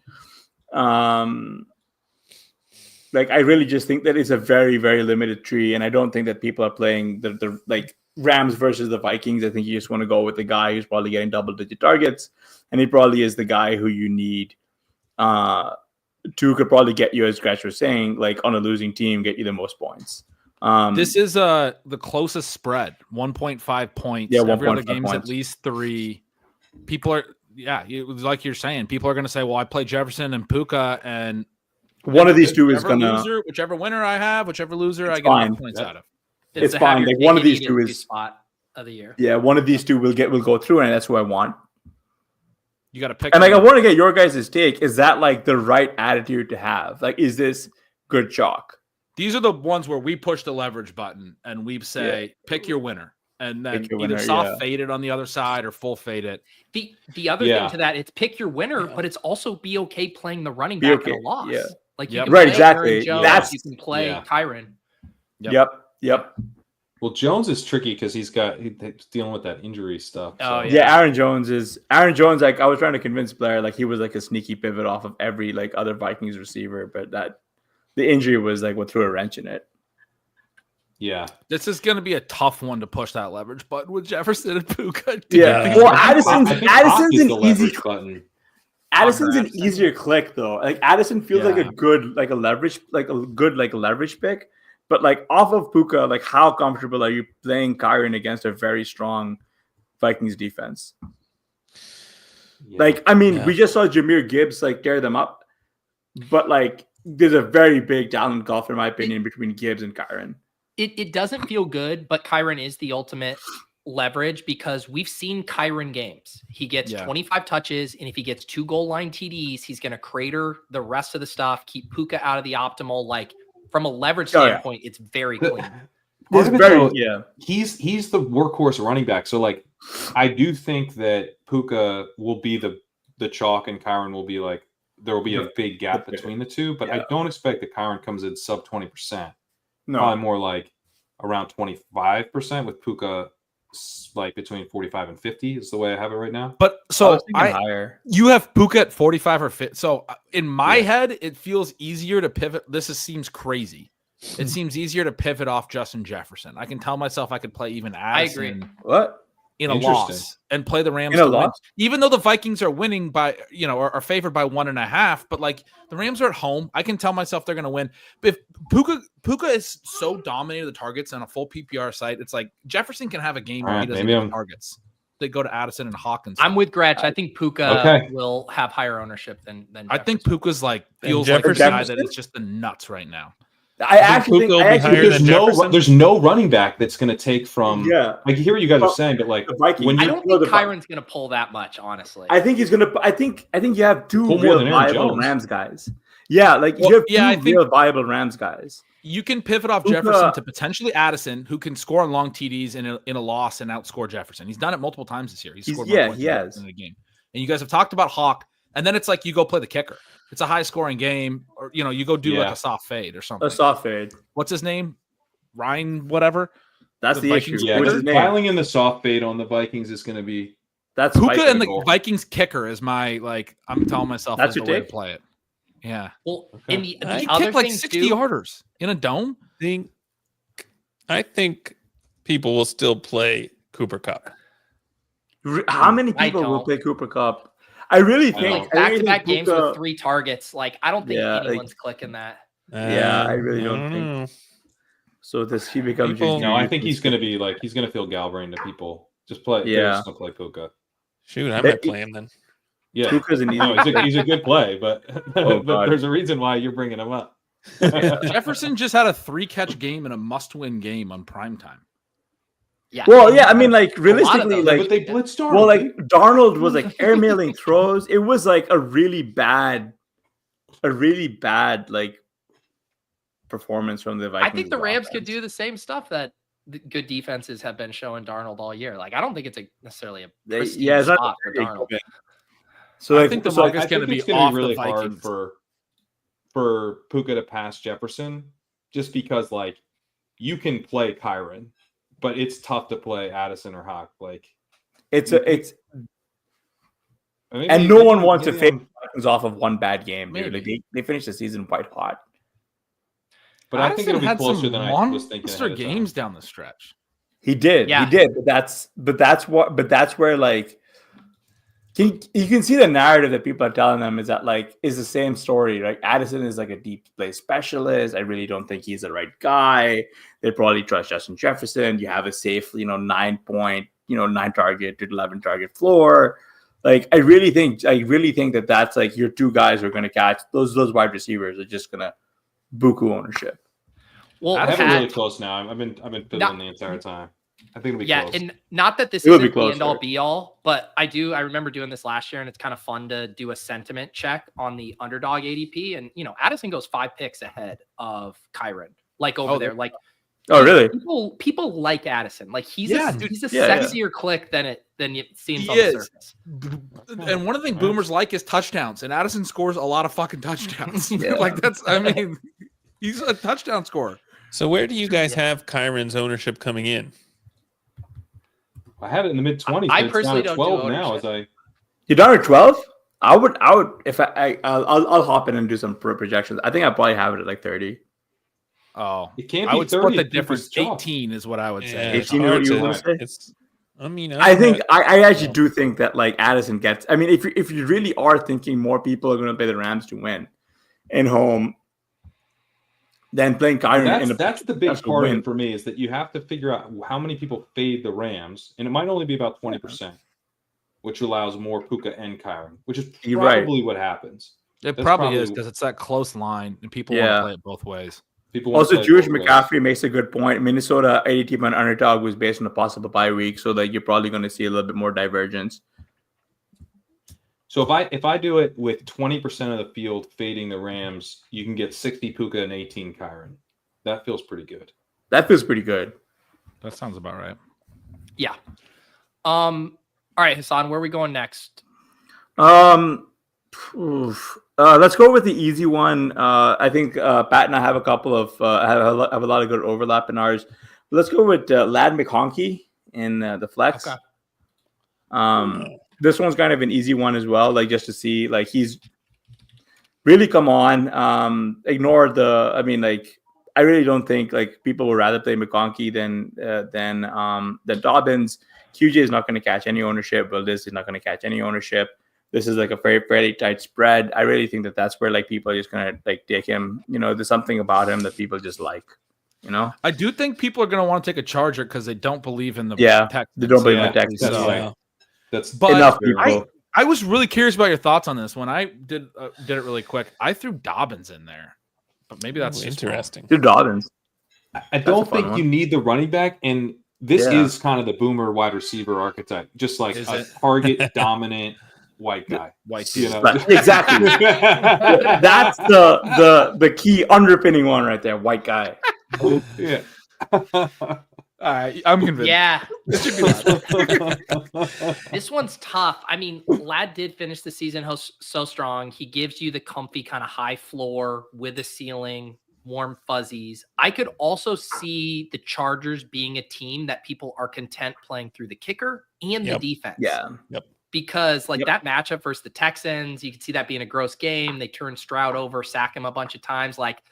Like I really just think that it's a very, very limited tree, and I don't think that people are playing the like Rams versus the Vikings. I think you just want to go with the guy who's probably getting double-digit targets, and he probably is the guy who you need to could probably get you, as Gretsch was saying, like on a losing team, get you the most points. This is the closest spread, 1.5 points. Yeah, Every other 1.5 game's at points. least 3. People are, it was like you're saying. People are going to say, "Well, I play Jefferson and Puka, and one of these two is whichever gonna. loser, whichever winner I have, whichever loser I It's get enough fine. points out of." It's to have fine. your Like one of these diggity two into is spot of the year. Yeah, one of these two will go through, and that's who I want. You got to pick. And like I want to get your guys' take. Is that like the right attitude to have? Like, is this good chalk? These are the ones where we push the leverage button and we say, "Pick your winner," and then Pick your either winner, soft fade it on the other side or full fade it. The other Yeah. thing to that, it's pick your winner, but it's also be okay playing the running Be back okay. in a loss. Yeah. Like you Yep. can Right, play exactly. Aaron Jones, That's- you can play yeah. Kyron. Yep. Well, Jones is tricky because he's dealing with that injury stuff. Oh, so. Yeah, Aaron Jones. Like I was trying to convince Blair, like he was like a sneaky pivot off of every like other Vikings receiver, but that the injury was like what threw a wrench in it. Yeah. This is going to be a tough one to push that leverage button with Jefferson and Puka. Yeah. Well, Addison's an easy. button. Addison's an Addison. easier click though. Like Addison feels like Yeah. a good leverage pick, but like off of Puka, like how comfortable are you playing Kyron against a very strong Vikings defense? Yeah. Like, I mean, Yeah. we just saw Jahmyr Gibbs like tear them up, but like there's a very big talent gulf in my opinion between Gibbs and Kyron. It doesn't feel good, but Kyron is the ultimate leverage because we've seen Kyron games. He gets 25 touches, and if he gets 2 goal line TDs, he's going to crater the rest of the stuff, keep Puka out of the optimal. Like from a leverage standpoint, it's very clean. Part of it, though, Yeah. he's the workhorse running back. So like, I do think that Puka will be the chalk, and Kyron will be like there will be a big gap between the two. But I don't expect that Kyron comes in sub 20%. No. Probably more like around 25% with Puka like between 45 and 50 is the way I have it right now. But so higher. you have Puka at 45 or 50. So in my head, it feels easier to pivot. Seems crazy. It seems easier to pivot off Justin Jefferson. I can tell myself I could play even Addison. I agree. What? In a Interesting. loss and play the Rams In a to win. loss? Even though the Vikings are winning by, are favored by 1.5, but like the Rams are at home, I can tell myself they're going to win. But if Puka is so dominated the targets on a full PPR site, it's like Jefferson can have a game where he doesn't get targets. They go to Addison and Hawkins. I'm with Gretch. I think Puka will have higher ownership than I think Puka's like feels like a guy that is just the nuts right now. I actually think there's no running back that's going to take from. Yeah, like hear what you guys are saying, but like when I don't think Kyron's going to pull that much. Honestly, I think he's going to. I think you have 2 real viable Rams guys. Yeah, like you have 2 real viable Rams guys. You can pivot off Jefferson to potentially Addison, who can score on long TDs in a loss and outscore Jefferson. He's done it multiple times this year. He's scored he has in a game. And you guys have talked about Hawk, and then it's like you go play the kicker. It's a high scoring game, or you go do like a soft fade or something. A soft fade. What's his name? Ryan, whatever. That's the issue. Yeah, piling in the soft fade on the Vikings is going to be. That's Puka and the Vikings kicker is my I'm telling myself that's the way to play it. Yeah. Well, in the I other kicked like thing 60 too, yarders in a dome. I think people will still play Cooper Kupp. How many people will play Cooper Kupp? I really think back-to-back games with 3 targets. Like I don't think anyone's clicking that. I really don't think. So he becomes. No, I think he's going to be like he's going to feel Galbrain to people. Just play. Yeah. Just play Puka. Shoot, I might play him then. Yeah, Puka's he's a good play, but there's a reason why you're bringing him up. Jefferson just had a 3-catch game and a must-win game on primetime. Yeah. Well, yeah, I mean, like realistically, like but they blitzed Darnold. Well, like Darnold was like airmailing throws. It was like a really bad like performance from the Vikings. I think the Rams could do the same stuff that the good defenses have been showing Darnold all year. Like I don't think it's necessarily a pristine spot for Darnold. So I think the market's going to be off really the hard for Puka to pass Jefferson, just because like you can play Kyron, but it's tough to play Addison or Hawk. Like and no one wants to fade off of one bad game. Dude. Like they finished the season quite hot. But I think it'll be closer than I was thinking. Monster games down the stretch. He did. But that's where like you can see the narrative that people are telling them is that like is the same story. Like Addison is like a deep play specialist. I really don't think he's the right guy. They probably trust Justin Jefferson. You have a safe, 9 target to 11 target floor. Like I really think that that's like your 2 guys who are going to catch those wide receivers are just going to buku ownership. Well, I have it really close now. I've been fiddling the entire time. I think it'll be close. And not that this isn't the end all be all, but I remember doing this last year, and it's kind of fun to do a sentiment check on the underdog ADP. And Addison goes 5 picks ahead of Kyron, like over there. Like Oh, really? People like Addison. Like he's Yeah, a dude. sexier click than it seems He on the is. surface. And one of the things boomers like is touchdowns, and Addison scores a lot of fucking touchdowns. Yeah. Like he's a touchdown scorer. So where do you guys have Kyron's ownership coming in? I had it in the mid 20s. I but it's personally down to don't do 12 now. ownership. As I You're down at 12? I would if I'll hop in and do some projections. I think I probably have it at like 30. Oh, it can't I be would 30 split the if Puka's difference. chalk. 18 is what I would say. it's 18 hard you to- wanna say? I think I actually do think that like Addison gets. I mean, if you really are thinking more people are going to play the Rams to win in home, then playing Kyron That's the big that's a part of win. it for me, is that you have to figure out how many people fade the Rams, and it might only be about 20%, which allows more Puka and Kyron, which is You're right. probably what happens. It That's probably is probably- because it's that close line, and people want Yeah. to play it both ways. People want to Also, play Jewish both ways. McCaffrey makes a good point. Minnesota 80-point underdog was based on a possible bye week, so that you're probably going to see a little bit more divergence. So if I do it with 20% of the field fading the Rams, you can get 60 Puka and 18 Kyron. That feels pretty good. That feels pretty good. That sounds about right. Yeah. All right, Hasan, where are we going next? Let's go with the easy one. I think Pat and I have a couple of have a lot of good overlap in ours. Let's go with Lad McConkey in the flex. Okay. This one's kind of an easy one as well. Like just to see, like he's really come on. Ignore the. I mean, like I really don't think like people would rather play McConkey than Dobbins. QJ is not going to catch any ownership. Valdez is not going to catch any ownership. This is like a fairly tight spread. I really think that's where like people are just gonna like take him. You know, there's something about him that people just like. You know, I do think people are going to want to take a Charger because they don't believe in the Texans. They don't believe in the Texans. That's So, right. That's But enough people. I was really curious about your thoughts on this when I did it really quick. I threw Dobbins in there, but maybe that's just interesting. Do Dobbins. I don't a fun think one. you need the running back, and this Yeah. is kind of the boomer wide receiver archetype, just like Is a it? target dominant white guy. White You dude. know? Exactly. That's the key underpinning one right there. White guy. Yeah. All right, I'm convinced. Yeah, This should be Lad. this one's tough. I mean, Lad did finish the season so strong. He gives you the comfy kind of high floor with a ceiling, warm fuzzies. I could also see the Chargers being a team that people are content playing through the kicker and Yep. the defense. Yeah. Because like Yep. that matchup versus the Texans, you can see that being a gross game. They turn Stroud over, sack him a bunch of times. Like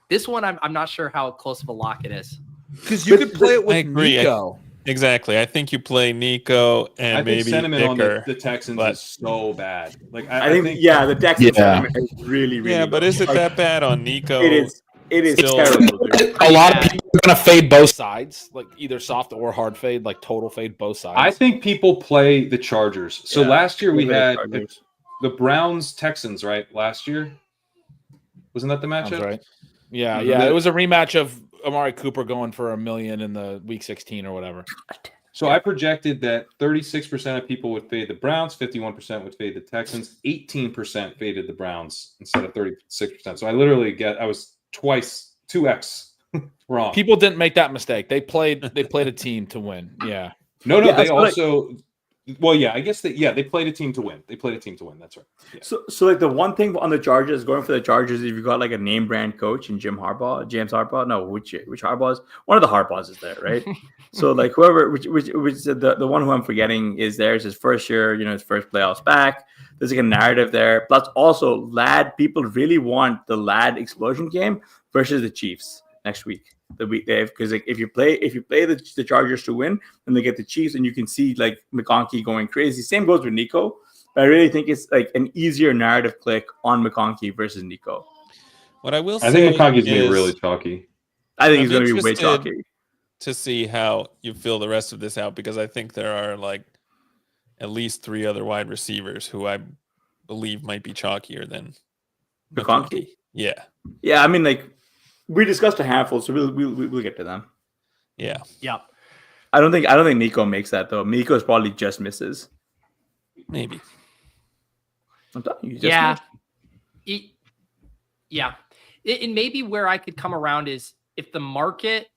this one, I'm not sure how close of a lock it is. Because you could play it I with agree. Nico. Exactly. I think you play Nico and I think maybe sentiment on Dicker. the Texans but- is so bad. Like I think the Texans sentiment is really, really Yeah, but low. is it Like, that bad on Nico? It is Still- terrible, dude. A lot of people are going to fade both sides, like either soft or hard fade, like total fade both sides. I think people play the Chargers. So Yeah. last year we had Chargers. the Browns Texans, right? Last year, wasn't that the matchup? Sounds right. Yeah, Mhm. yeah. It was a rematch of Amari Cooper going for $1 million in the week 16 or whatever. So I projected that 36% of people would fade the Browns, 51% would fade the Texans, 18% faded the Browns instead of 36%. So I literally I was 2x wrong. People didn't make that mistake. They played a team to win. Yeah. No, Yeah, they that's what also. Well, yeah, I guess they played a team to win. They played a team to win. That's right. Yeah. So like the one thing on the Chargers, going for the Chargers, if you got like a name brand coach in James Harbaugh, no, which Harbaugh's? One of the Harbaughs is there, right? So like whoever, which the one who I'm forgetting is there. It's his first year, his first playoffs back. There's like a narrative there. Plus also Lad, people really want the Lad explosion game versus the Chiefs next week. The week because like if you play the Chargers to win, then they get the Chiefs, and you can see like McConkey going crazy. Same goes with Nico, but I really think it's like an easier narrative click on McConkey versus Nico. What I will say I think McConkey's being is really chalky. I think I'm he's going to be way interested chalky. to see how you fill the rest of this out, because I think there are like at least 3 other wide receivers who I believe might be chalkier than McConkey. Yeah. Yeah, I mean like we discussed a handful, so we'll get to them. Yeah. Yeah. I don't think Nico makes that though. Nico's probably just misses. Maybe. I'm telling you, Yeah. And maybe where I could come around is if the market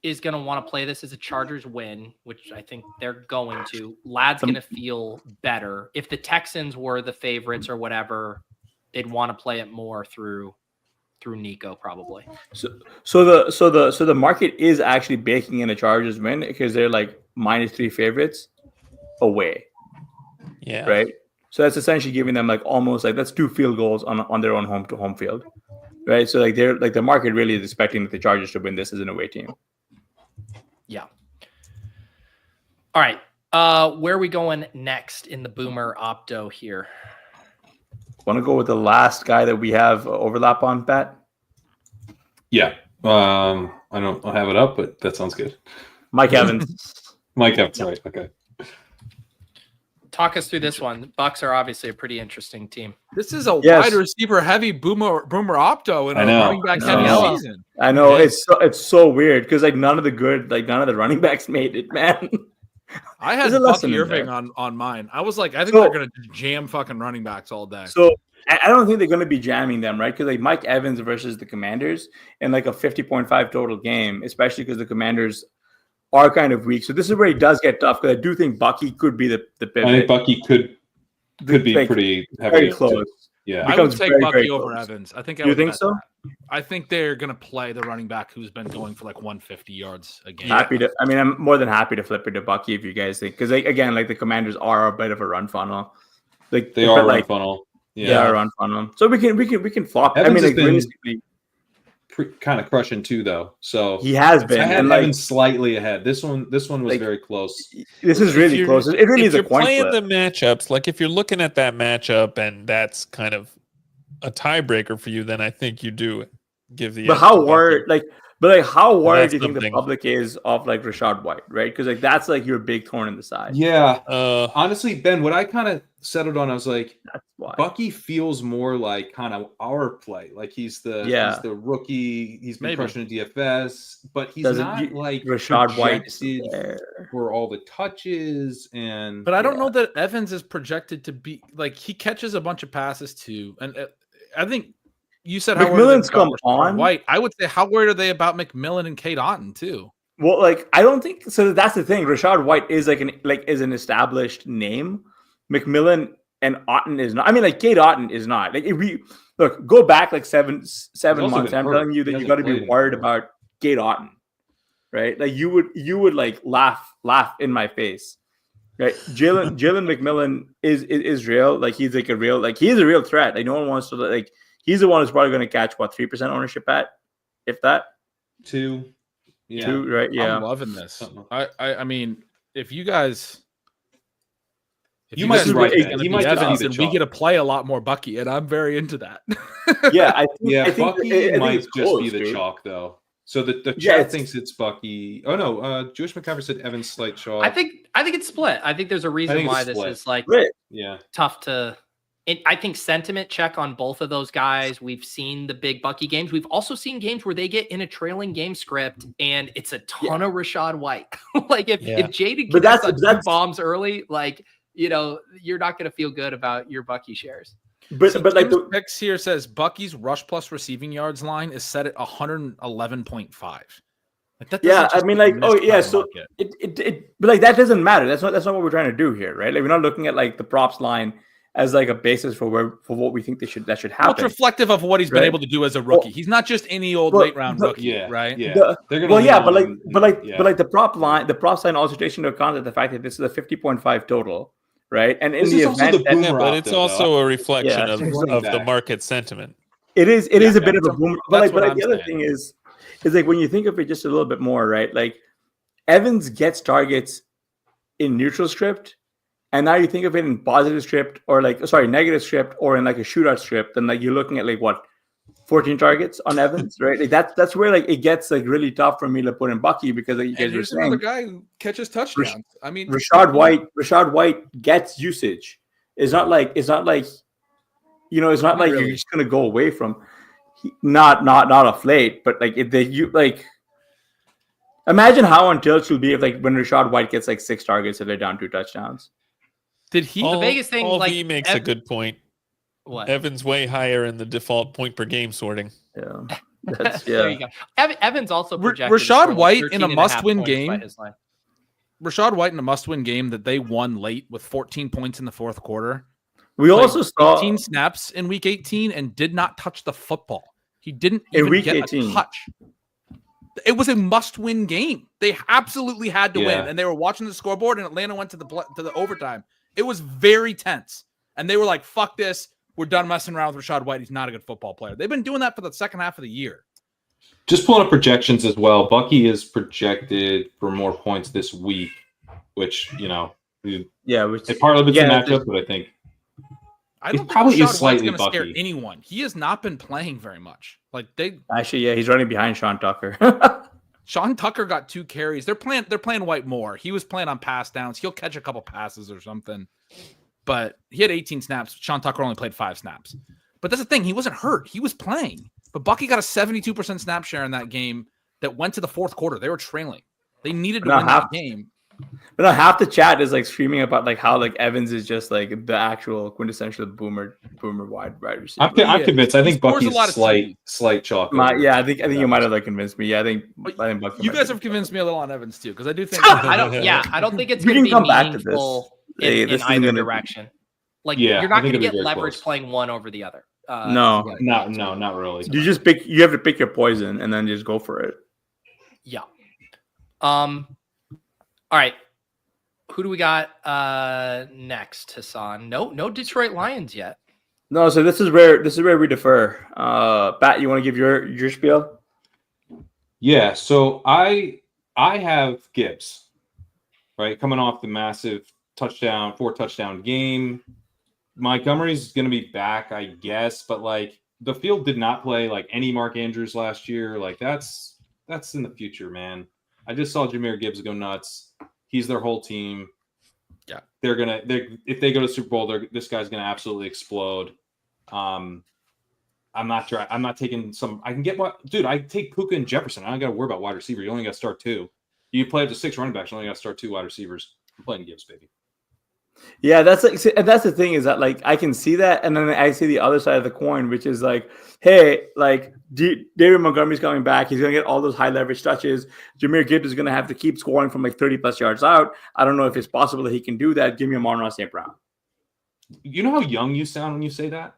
is going to want to play this as a Chargers win, which I think they're going to. Lad's going to feel better. If the Texans were the favorites or whatever, they'd want to play it more through Nico probably. So the market is actually baking in a Chargers win because they're like -3 favorites away. Yeah. Right. So that's essentially giving them like almost like that's 2 field goals on their own home field. Right. So like they're like the market really is expecting the Chargers to win this as an away team. Yeah. All right. Where are we going next in the Boomer Opto here? Want to go with the last guy that we have overlap on, Pat? Yeah. I don't have it up, but that sounds good. Mike Evans. Mike Evans, right? Okay. Talk us through this one. Bucks are obviously a pretty interesting team. This is a wide receiver heavy boomer Opto in a running back heavy season. I know it's so weird because like none of the running backs made it, man. I had Bucky Irving on mine. I was like, I think they're gonna jam fucking running backs all day. So I don't think they're gonna be jamming them, right? Because like Mike Evans versus the Commanders in like a 50.5 total game, especially because the Commanders are kind of weak. So this is where he does get tough because I do think Bucky could be the pivot. I think Bucky could be like, pretty heavy. Very close. Yeah. I would take Bucky over Evans. I think you think so? I think they're going to play the running back who's been going for like 150 yards a game. I'm more than happy to flip it to Bucky if you guys think, because again, like the Commanders are a bit of a run funnel. Like they are a run funnel. Yeah, they are a run funnel. So we can flop. Evans I mean, like realistically, kind of crushing too, though. So he has been. I had Evans slightly ahead. This one was like, very close. This is really close. It really is a coin flip. If you're playing the matchups, like if you're looking at that matchup and that's kind of a tiebreaker for you, then I think you do give the. But how worried do you think the something. public is of like Rachaad White, right? Because like that's like your big thorn in the side. Yeah. Honestly, Ben, what I kind of settled on, I was like, that's why Bucky feels more like kind of our play. Like he's the rookie. He's been crushing the DFS, but he's not like Rachaad White for all the touches and. But I don't know that Evans is projected to be like he catches a bunch of passes too, and I think. You said McMillan's come on. White. I would say how worried are they about McMillan and Kate Otten too? Well, like I don't think so. That's the thing. Rachaad White is is an established name. McMillan and Otten is not. I mean, like Kate Otten is not. Like if we go back like seven months, I'm telling you that you got to be worried about Kate Otten, right? Like you would like laugh in my face, right? Jalen McMillan is real. Like he's like a real he's a real threat. Like no one wants to like. He's the one who's probably going to catch 3% ownership at, if that. 2, right? Yeah, I'm loving this. I mean, if you guys, you might be right. He might Evans, and we get to play a lot more Bucky, and I'm very into that. I think Bucky might just be the chalk though. So the chat thinks it's Bucky. Oh no, Jewish McCaffrey said Evans slight chalk. I think it's split. I think there's a reason why this is like tough to. I think sentiment check on both of those guys. We've seen the big Bucky games. We've also seen games where they get in a trailing game script and it's a ton of Rachaad White. Like if Jaden gets two bombs early, like you're not going to feel good about your Bucky shares. But like the picks here says Bucky's rush plus receiving yards line is set at 111.5. Like that I mean, like, so it but like that doesn't matter. That's not what we're trying to do here, right? Like we're not looking at like the props line as like a basis for what we think that should happen. Well, it's reflective of what he's been able to do as a rookie. He's not just any old late round rookie, right? Yeah. But the prop line also takes into account the fact that this is a 50.5 total, right? And in the event but it's also a reflection of the market sentiment. It is a bit of a boomer. But the other thing is like when you think of it just a little bit more, right? Like Evans gets targets in neutral script. And now you think of it in positive script or negative script or in like a shootout script, then like you're looking at like 14 targets on Evans, right? Like that's where like it gets like really tough for me to put in Bucky because like you guys were saying, another guy who catches touchdowns. I mean, Rachaad White gets usage. It's not like you're just gonna go away from not off late, but like imagine how on tilt you'll be if like when Rachaad White gets like 6 targets and they're down 2 touchdowns. Did he? The biggest thing, like he makes a good point. What? Evans way higher in the default point per game sorting. Yeah. There you go. Evans also projected Rashad White in a 13.5 must-win points by game. his line. Rashad White in a must-win game that they won late with 14 points in the fourth quarter. We also saw 18 snaps in week 18 and did not touch the football. He didn't In even week get 18. a touch. It was a must-win game. They absolutely had to win, and they were watching the scoreboard. And Atlanta went to the overtime. It was very tense, and they were like, "Fuck this, we're done messing around with Rashad White. He's not a good football player." They've been doing that for the second half of the year. Just pulling up projections as well. Bucky is projected for more points this week, which which it part of it's a matchup, but I think I don't think probably Rashad is slightly White's going to scare Bucky. anyone. He has not been playing very much. Like he's running behind Sean Tucker. Sean Tucker got 2 carries. They're playing White more. He was playing on pass downs. He'll catch a couple passes or something. But he had 18 snaps. Sean Tucker only played 5 snaps. But that's the thing. He wasn't hurt. He was playing. But Bucky got a 72% snap share in that game that went to the fourth quarter. They were trailing. They needed to win that game. But no, half the chat is like screaming about like how like Evans is just like the actual quintessential boomer wide receiver. I'm convinced. I think scores a Bucky's lot of slight chalk. I think you might have like convinced me. Yeah, I think Bucky. You guys have convinced me a little on Evans too, because I do think I don't think it's We going to can be come back to this. meaningful Hey, in this isn't either gonna be- direction. Like Yeah, you're I not think going to it'll be get very leverage close. playing one over the other. No. not really. You have to pick your poison and then just go for it. Yeah. All right. Who do we got next, Hasan? No Detroit Lions yet. No, so this is where we defer. Pat, you want to give your spiel? Yeah, so I have Gibbs, right? Coming off the massive 4-touchdown game. Montgomery's going to be back, I guess, but like the field did not play like any Mark Andrews last year. Like that's in the future, man. I just saw Jahmyr Gibbs go nuts. He's their whole team. Yeah, if they go to Super Bowl, this guy's gonna absolutely explode. I'm not taking some. I can get what, dude. I take Puka and Jefferson. I don't got to worry about wide receiver. You only got to start 2. You play up to 6 running backs. You only got to start 2 wide receivers. I'm playing Gibbs, baby. Yeah, that's the thing is that like I can see that, and then I see the other side of the coin, which is like, hey, like David Montgomery's coming back. He's gonna get all those high leverage touches. Jahmyr Gibbs is gonna have to keep scoring from like 30+ yards out. I don't know if it's possible that he can do that. Give me Amon-Ra St. Brown. You know how young you sound when you say that?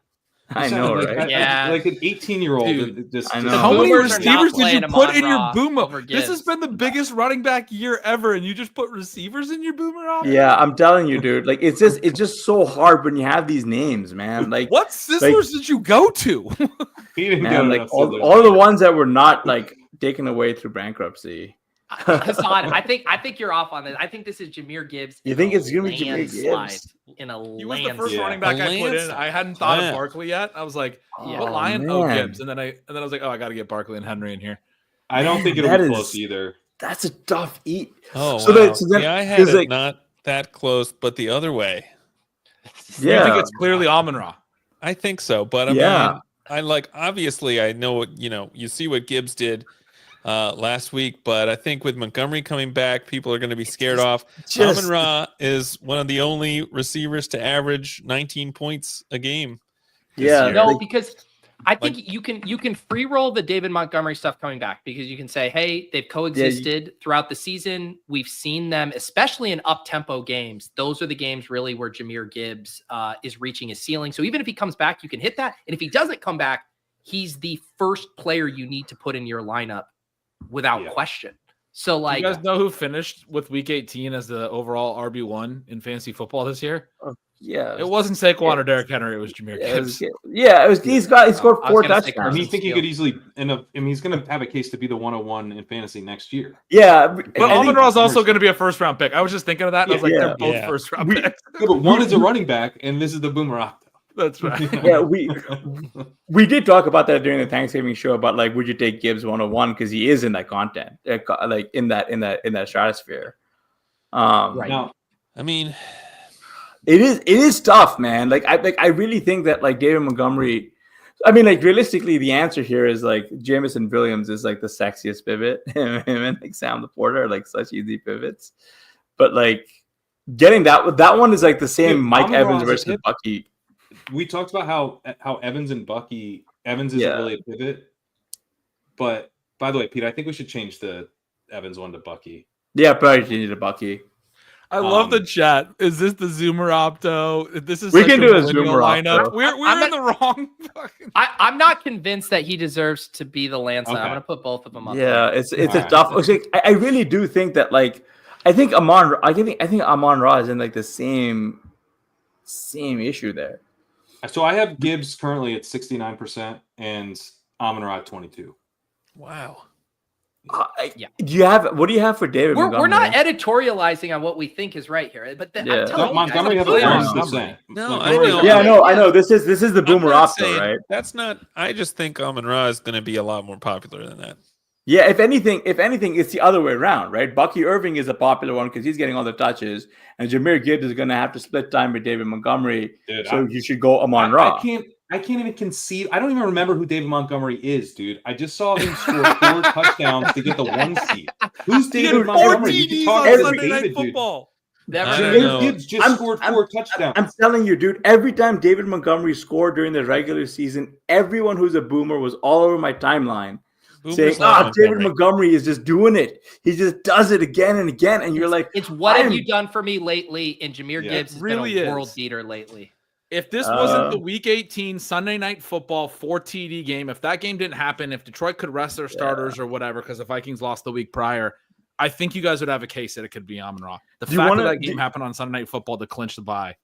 I know, right? Yeah. Like an 18-year-old. Dude, I know. How many Boomers are not receivers did you playing put in your Amon-Ra boomer? over This has Gibbs. been the biggest running back year ever, and you just put receivers in your boomer offense? Yeah, I'm telling you, dude. Like it's just so hard when you have these names, man. Like What Sizzlers did you go to? He didn't man, go like enough all Sizzlers. the ones that were not like taken away through bankruptcy. Hasan, I think you're off on this. I think this is Jahmyr Gibbs. You in think a it's gonna be Jahmyr landslide, Gibbs? in a He was the landslide. first Yeah. running back A I put in. landslide. I hadn't thought Yeah. of Barkley yet. I was like, Yeah. what Lion? Oh, Oh, man. Gibbs. And then I was like, oh, I got to get Barkley and Henry in here. I don't think it'll That be is- close either. That's a tough eat. Oh, So wow. then- Yeah, I had 'cause, it like- not that close, but the other way. Yeah. I think it's clearly Amon-Ra. I think so, but I Yeah. mean, I like obviously I know what you see what Gibbs did last week, but I think with Montgomery coming back, people are going to be scared off. Just- Amon-Ra is one of the only receivers to average 19 points a game. this Yeah, year. No, like- because I think you can free roll the David Montgomery stuff coming back, because you can say, hey, they've coexisted throughout the season. We've seen them, especially in up-tempo games. Those are the games really where Jahmyr Gibbs is reaching his ceiling. So even if he comes back, you can hit that. And if he doesn't come back, he's the first player you need to put in your lineup without question. So Do like, you guys know who finished with week 18 as the overall RB1 in fantasy football this year? Yeah, It wasn't Saquon or Derrick Henry. It was Jahmyr Gibbs. He scored I was 4 gonna say touchdowns. And he Carson's think he field. could easily end up. I mean, he's going to have a case to be the 101 in fantasy next year. Yeah, But Amon-Ra is also going to be a first round pick. I was just thinking of that. And I was like, Yeah. they're both Yeah. first round We- picks. Yeah, but one is a running back, and this is the boomer Opto. That's right. Yeah, we did talk about that during the Thanksgiving show about like, would you take Gibbs 101 because he is in that content, like in that stratosphere. Right. Now, I mean, It is tough, man. I really think that like David Montgomery. I mean, like realistically, the answer here is like Jameson Williams is like the sexiest pivot. Him and like Sam Laporta are like such easy pivots. But like getting that one is like the same Dude, Mike Amon-Ra Evans is a versus pivot. Bucky. we talked about how Evans isn't Yeah. really a pivot. But by the way, Pete, I think we should change the Evans one to Bucky. Yeah, probably change it to Bucky. I love the chat. Is this the Zoomer Opto? This is We such can a do a millennial Zoomer lineup. Opto. We're in the wrong. I'm not convinced that he deserves to be the landslide. Okay. I'm going to put both of them up. Yeah, there. it's a tough. I really do think that I think Amon Ra is in like the same issue there. So I have Gibbs currently at 69% and Amon-Ra at 22. Wow. Yeah. What do you have for David? We're not editorializing on what we think is right here, but I'm telling you, Montgomery have guys, 100%. No, I know. Yeah, I know. This is the Boomer Opto, right? That's not. I just think Amon-Ra is going to be a lot more popular than that. Yeah, if anything, it's the other way around, right? Bucky Irving is a popular one because he's getting all the touches, and Jahmyr Gibbs is going to have to split time with David Montgomery. Dude, so you should go Amon-Ra. I can't even conceive. I don't even remember who David Montgomery is, dude. I just saw him score 4 touchdowns to get the 1 seed. Who's David Montgomery? You can talk about David, dude. Jahmyr Gibbs just scored 4 touchdowns. I'm telling you, dude, every time David Montgomery scored during the regular season, everyone who's a boomer was all over my timeline saying, David Montgomery is just doing it. He just does it again and again. And you're like, it's what have you done for me lately? And Jahmyr Gibbs has really been a world beater lately. If this wasn't the Week 18 Sunday Night Football 4 TD game, if that game didn't happen, if Detroit could rest their starters or whatever because the Vikings lost the week prior, I think you guys would have a case that it could be Amon-Ra. The fact that game happened on Sunday Night Football to clinch the bye.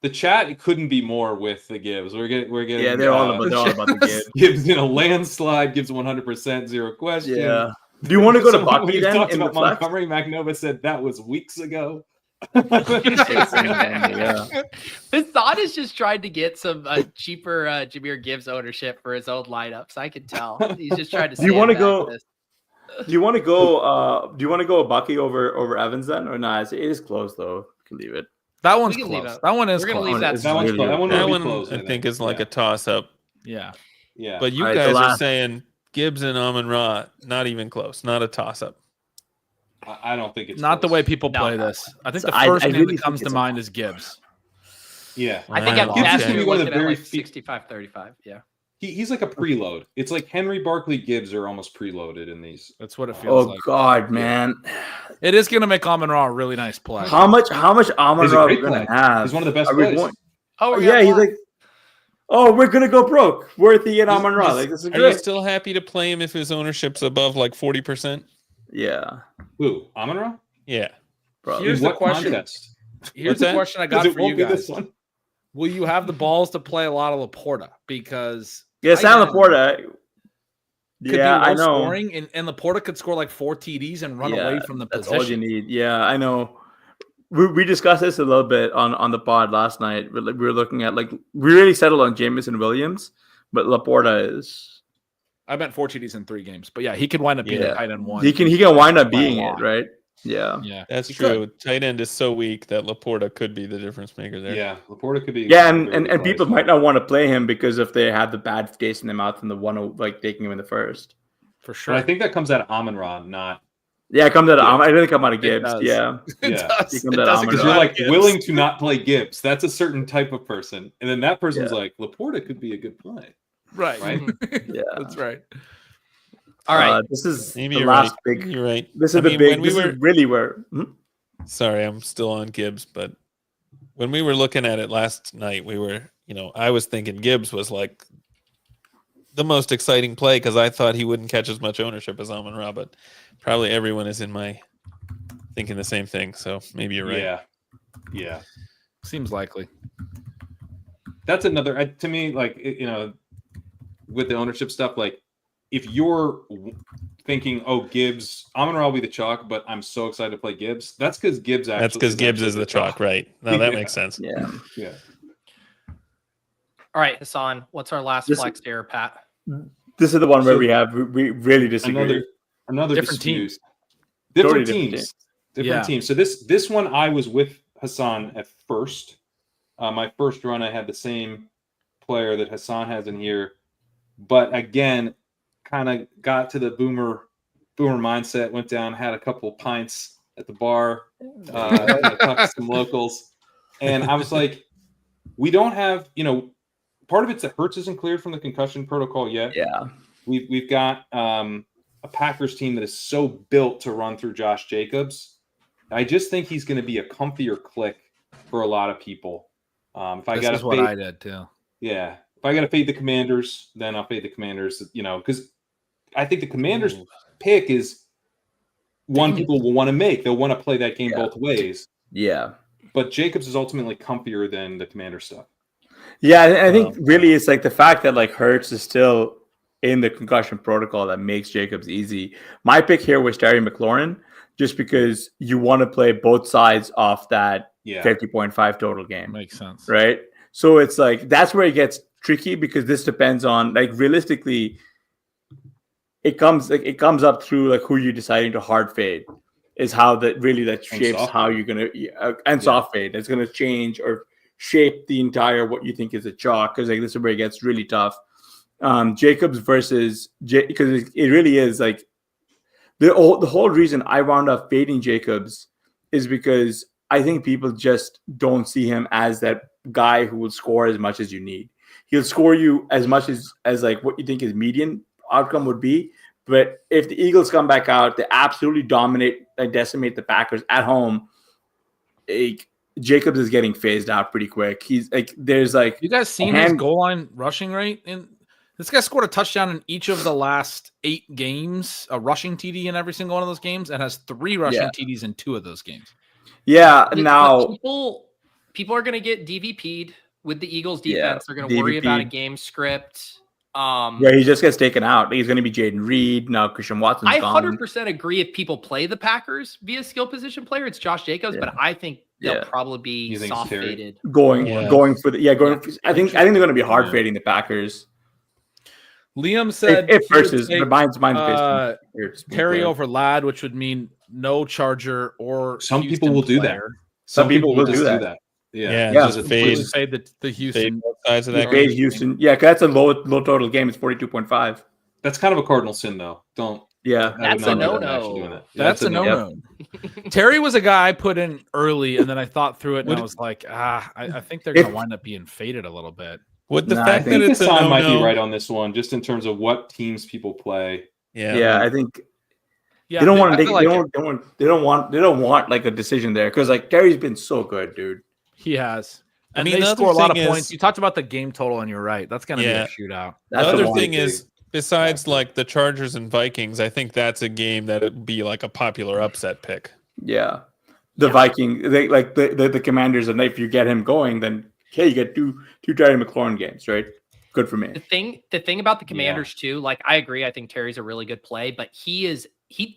The chat couldn't be more with the Gibbs. We're getting. Yeah, they're all about the Gibbs. Gibbs in a landslide. Gibbs 100%, zero question. Yeah. Do you want to go to Bucky then? Talked about Montgomery. McNova said that was weeks ago. Hasan is just trying to get some cheaper Jahmyr Gibbs ownership for his own lineups. I can tell he's just trying to. Do you want to go? Do you want to go Bucky over Evans then, or not? It is close though. You can leave it. That one's close. That one is close. That one I think is like a toss up. Yeah. But you guys are saying Gibbs and Amon-Ra, not even close, not a toss up. I don't think it's not close. the way people play this. I think the first name that comes to mind is Gibbs. Yeah. I think Gibbs is going to be one of the very 65-35. Yeah. He's like a preload. It's like Henry Barkley Gibbs are almost preloaded in these. That's what it feels like. Oh God, man. It is going to make Amon-Ra a really nice play. How much Amon-Ra are we going to have? He's one of the best plays. He's like, we're going to go broke. Worthy and Amon-Ra. Like, this is great. Are you still happy to play him if his ownership's above like 40%? Yeah. Who? Amon-Ra? Yeah. Bro. Here's the question. What's the question I got for you guys. This one? Will you have the balls to play a lot of Laporta? Because Sam Laporta. Yeah, I know. Scoring, and Laporta could score like 4 TDs and run away from the position. That's all you need. Yeah, I know. We discussed this a little bit on the pod last night. We were looking at we really settled on Jameson Williams, but Laporta is. I meant 4 TDs in 3 games, but yeah, he could wind up being a tight end 1. He can wind up being it, right? Yeah, that's true. Tight end is so weak that Laporta could be the difference maker there. Yeah, Laporta could be. Yeah, and people might not want to play him because if they have the bad taste in their mouth and the one taking him in the first. For sure, but I think that comes out of Amon-Ra, not. Yeah, it comes out of. I didn't come out of Gibbs. Yeah, it does. Because you're like willing to not play Gibbs. That's a certain type of person, and then that person's like Laporta could be a good play. Right. Yeah, that's right. All right, this is maybe the last big. You're right. This is the big. This is really where. Sorry, I'm still on Gibbs, but when we were looking at it last night, we were, I was thinking Gibbs was like the most exciting play because I thought he wouldn't catch as much ownership as Amon-Ra, but probably everyone is in my thinking the same thing. So maybe you're right. Yeah. Seems likely. That's another to me, with the ownership stuff, if you're thinking, Gibbs, Amon-Ra will be the chalk, but I'm so excited to play Gibbs. That's because Gibbs actually. That's because Gibbs is the chalk, right? No, that makes sense. Yeah. All right, Hasan, what's our last flex here, Pat? This is the one where we really disagree. Another different teams. Different teams. So this one I was with Hasan at first. My first run, I had the same player that Hasan has in here, but again, kind of got to the boomer mindset. Went down, had a couple pints at the bar, talked to some locals, and I was like, we don't have, part of it's that Hurts isn't cleared from the concussion protocol yet. Yeah. we've got a Packers team that is so built to run through Josh Jacobs. I just think he's going to be a comfier click for a lot of people. If I got to what I did too. Yeah. If I got to fade the Commanders, then I'll fade the Commanders, because I think the Commanders pick is one people will want to make. They'll want to play that game both ways. Yeah. But Jacobs is ultimately comfier than the Commander stuff. Yeah, I think really it's like the fact that like Hurts is still in the concussion protocol that makes Jacobs easy. My pick here was Terry McLaurin, just because you want to play both sides off that 50.5 total game. Makes sense. Right? So it's like that's where it gets tricky, because this depends on like realistically it comes up through like who you're deciding to hard fade is how that shapes how you're gonna and soft fade. It's gonna change or shape the entire what you think is a chalk, because like this is where it gets really tough. Jacobs versus because it really is like the whole reason I wound up fading Jacobs is because I think people just don't see him as that guy who will score as much as you need. He'll score you as much as like what you think his median outcome would be. But if the Eagles come back out, they absolutely dominate and decimate the Packers at home. Jacobs is getting phased out pretty quick. He's like, there's like, you guys seen his goal line rushing rate? This guy scored a touchdown in each of the last 8 games, a rushing TD in every single one of those games, and has 3 rushing TDs in 2 of those games. Yeah, now people are going to get DVP'd with the Eagles defense. They're going to worry about a game script. He just gets taken out. He's going to be Jaden Reed. Now Christian Watson's gone. 100% agree if people play the Packers via skill position player, it's Josh Jacobs, but I think they'll probably be soft faded. Going for the I think they're going to be hard fading the Packers. Liam said if versus mine's Terry over Ladd, which would mean no Charger or some Houston people will do that. Some people will do that. Just fade the Houston sides of that game. Houston, because that's a low total game. It's 42.5. That's kind of a cardinal sin, though. That's a no-no. That's a no-no. Terry was a guy I put in early, and then I thought through it, and I was like, I think they're going to wind up being faded a little bit. With the fact that it's Hasan might be right on this one, just in terms of what teams people play. I think they don't want to. They don't want like a decision there, because like Terry's been so good, dude. He has. And they score a lot of points. You talked about the game total, and you're right. That's going to be a shootout. The other thing is, besides like the Chargers and Vikings, I think that's a game that would be like a popular upset pick. Yeah. The Vikings, they like the Commanders, and if you get him going, then you get two Terry McLaurin games, right? Good for me. The thing about the Commanders too, like I agree, I think Terry's a really good play, but he